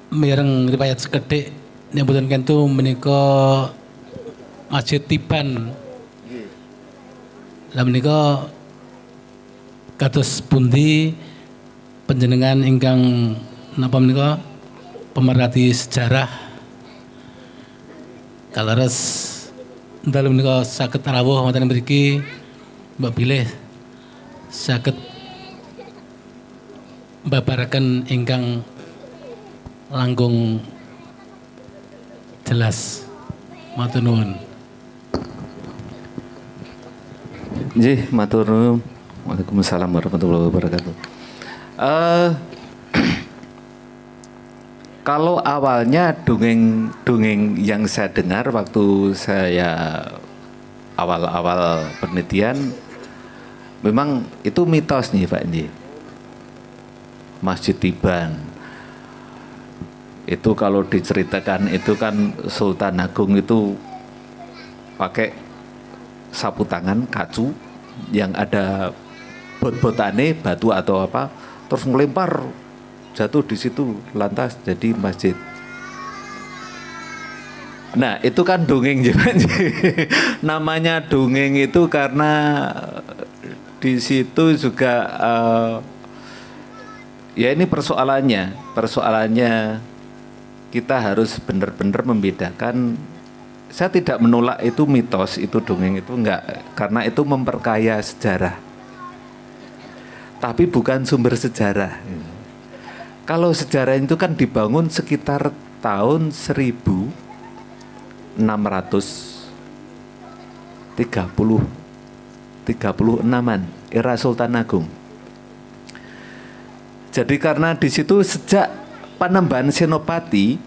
mireng riwayat sekedhik nek mboten kentu menika Masjid Tiban. Lah menika kados pundi panjenengan ingkang napa menika pemerhati sejarah kaleres dalu menika saged rawuh wonten mriki Mbak Bilih saged mbabaraken ingkang langkung jelas. Matur nuwun. Nggih, matur nuwun. Waalaikumsalam warahmatullahi wabarakatuh. Kalau awalnya dongeng yang saya dengar waktu saya awal-awal penelitian, memang itu mitos nih Pak Nji. Masjid Tiban itu kalau diceritakan itu kan Sultan Agung itu pakai sapu tangan kacu yang ada bot-botane batu atau apa, terus melempar jatuh di situ lantas jadi masjid. Nah itu kan dongeng juga. Namanya dongeng itu karena di situ juga ya ini persoalannya kita harus benar-benar membedakan. Saya tidak menolak itu mitos, itu dongeng itu enggak, karena itu memperkaya sejarah, tapi bukan sumber sejarah. Kalau sejarah itu kan dibangun sekitar tahun 1636-an era Sultan Agung. Jadi karena di situ sejak Panembahan Senopati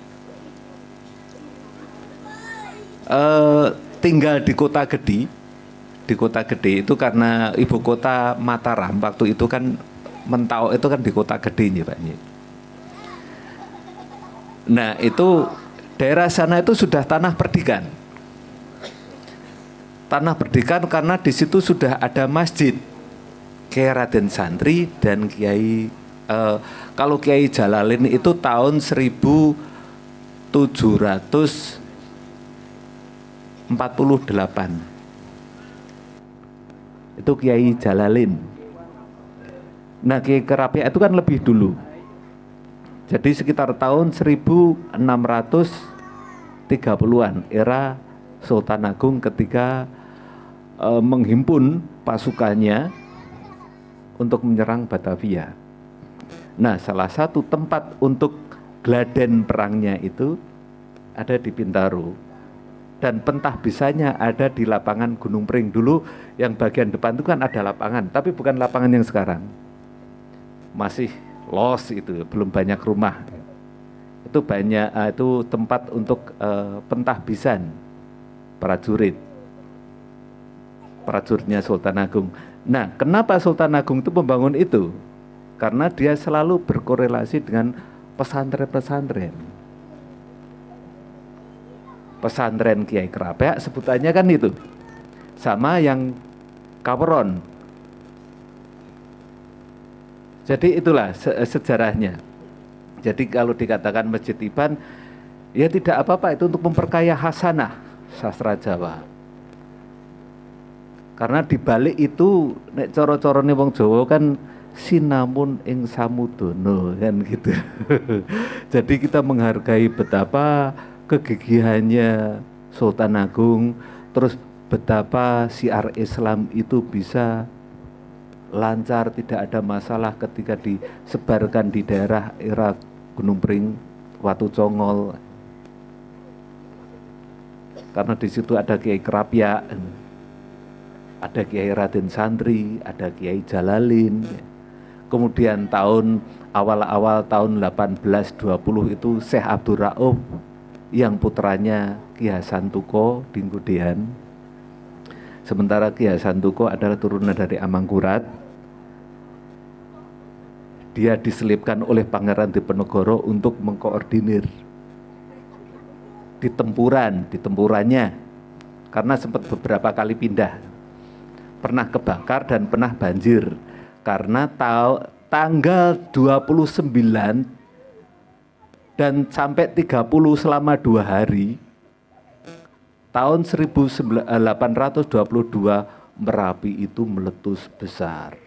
tinggal di Kota Gede. Di Kota Gede itu karena ibu kota Mataram waktu itu kan Mentau itu kan di Kota Gede nih Pak. Nah itu daerah sana itu sudah tanah perdikan. Tanah perdikan karena di situ sudah ada masjid Kiai Raden Santri dan Kiai kalau Kiai Jalalin itu tahun 1748. Itu Kiai Jalalin. Nah Kiai Kerapiak itu kan lebih dulu. Jadi sekitar tahun 1630-an era Sultan Agung ketika menghimpun pasukannya untuk menyerang Batavia. Nah salah satu tempat untuk gladen perangnya itu ada di Bintaro. Dan pentah bisanya ada di lapangan Gunung Pring. Dulu yang bagian depan itu kan ada lapangan, tapi bukan lapangan yang sekarang. Masih los itu, belum banyak rumah. Itu banyak itu tempat untuk pentah bisan prajuritnya Sultan Agung. Nah, kenapa Sultan Agung itu membangun itu? Karena dia selalu berkorelasi dengan pesantren-pesantren. Pesantren Kiai Kerapiak sebutannya kan itu, sama yang Kaweron. Jadi itulah sejarahnya. Jadi kalau dikatakan Masjid Iban, ya tidak apa-apa, itu untuk memperkaya hasanah sastra Jawa. Karena dibalik itu nek coro-corone wong Jawa kan sinamun ing samudono kan gitu. Jadi kita menghargai betapa kegigihannya Sultan Agung, terus betapa syiar Islam itu bisa lancar, tidak ada masalah ketika disebarkan di daerah era Gunung Pring, Watu Congol. Karena di situ ada Kiai Kerapiak, ada Kiai Raden Santri, ada Kiai Jalalin. Kemudian awal-awal tahun 1820 itu Syekh Abdul Rauf yang putranya Ki Hasan Tuko di Nggodean. Sementara Ki Hasan Tuko adalah turunan dari Amangkurat. Dia diselipkan oleh Pangeran Diponegoro untuk mengkoordinir di tempurannya, karena sempat beberapa kali pindah. Pernah kebakar dan pernah banjir. Karena tanggal 29 dan sampai 30 selama 2 hari tahun 1822 Merapi itu meletus besar.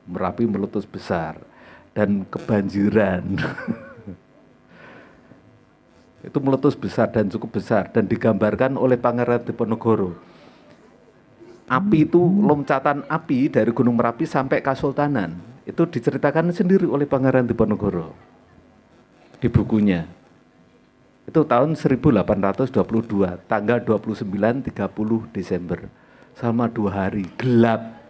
Merapi meletus besar dan kebanjiran. Itu meletus besar dan cukup besar dan digambarkan oleh Pangeran Diponegoro. Api itu, loncatan api dari Gunung Merapi sampai Kasultanan itu diceritakan sendiri oleh Pangeran Diponegoro di bukunya. Itu tahun 1822, tanggal 29-30 Desember. Selama 2 hari, gelap.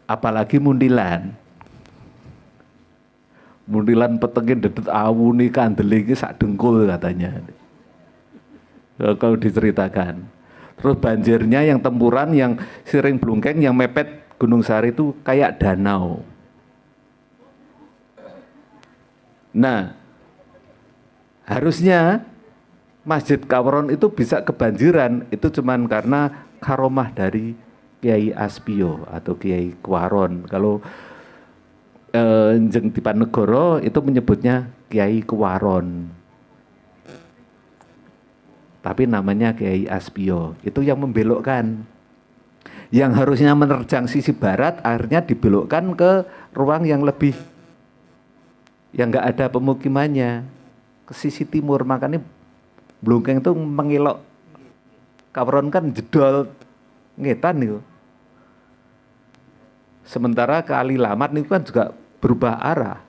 Apalagi mundilan. Mundilan petengin dedet awuni kandeli iki sak dengkul katanya. Kalau diceritakan. Terus banjirnya yang tempuran, yang Siring Blungkeng, yang mepet Gunung Sari itu kayak danau. Nah, harusnya Masjid Kaweron itu bisa kebanjiran, itu cuman karena karomah dari Kiai Aspio atau Kiai Kuwaron. Kalau Njeng Diponegoro itu menyebutnya Kiai Kuwaron. Tapi namanya Kiai Aspio. Itu yang membelokkan. Yang harusnya menerjang sisi barat akhirnya dibelokkan ke ruang yang lebih, yang enggak ada pemukimannya, ke sisi timur. Makanya Blungkeng itu mengelok. Kaweron kan jedol ngetan itu. Sementara Kali Lamat itu kan juga berubah arah.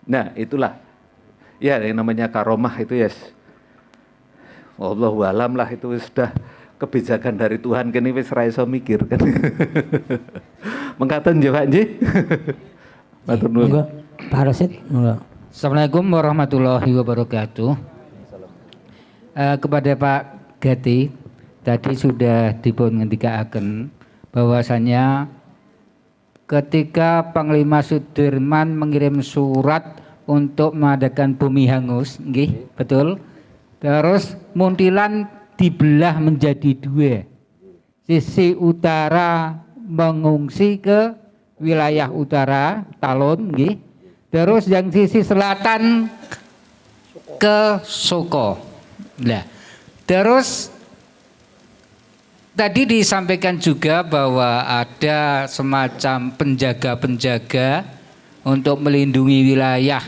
Nah, itulah. Ya, yang namanya karomah itu ya. Wallahu alam lah, itu sudah kebijakan dari Tuhan, kene wis ra iso mikir kan. Mengkaten nggih Pak nggih. Matur nuwun. Monggo Pak Rosid, monggo. Assalamualaikum warahmatullahi wabarakatuh. Kepada Pak Gati, tadi sudah dipun ngendikaaken bahwasanya ketika Panglima Sudirman mengirim surat untuk mengadakan bumi hangus, nggih, betul. Terus Muntilan dibelah menjadi dua. Sisi utara mengungsi ke wilayah utara Talon, nggih. Terus yang sisi selatan ke Soko. Nah, terus tadi disampaikan juga bahwa ada semacam penjaga-penjaga untuk melindungi wilayah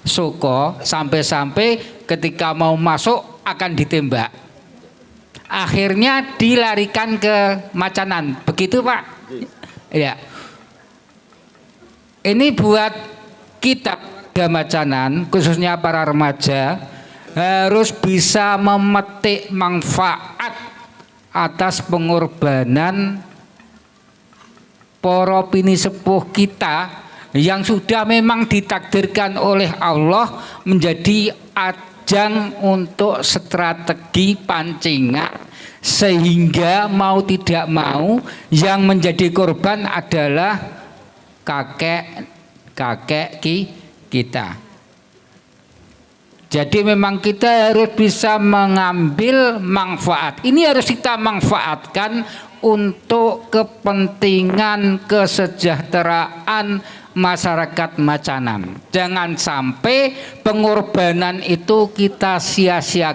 Soko, sampai-sampai ketika mau masuk akan ditembak. Akhirnya dilarikan ke Macanan. Begitu, Pak? Ya. Ini buat kita warga Macanan, khususnya para remaja, harus bisa memetik manfaat atas pengorbanan para pinisepuh kita yang sudah memang ditakdirkan oleh Allah menjadi ajang untuk strategi pancingan, sehingga mau tidak mau yang menjadi korban adalah kakek kita. Jadi memang kita harus bisa mengambil manfaat. Ini harus kita manfaatkan untuk kepentingan kesejahteraan masyarakat Macanan. Jangan sampai pengorbanan itu kita sia-siakan.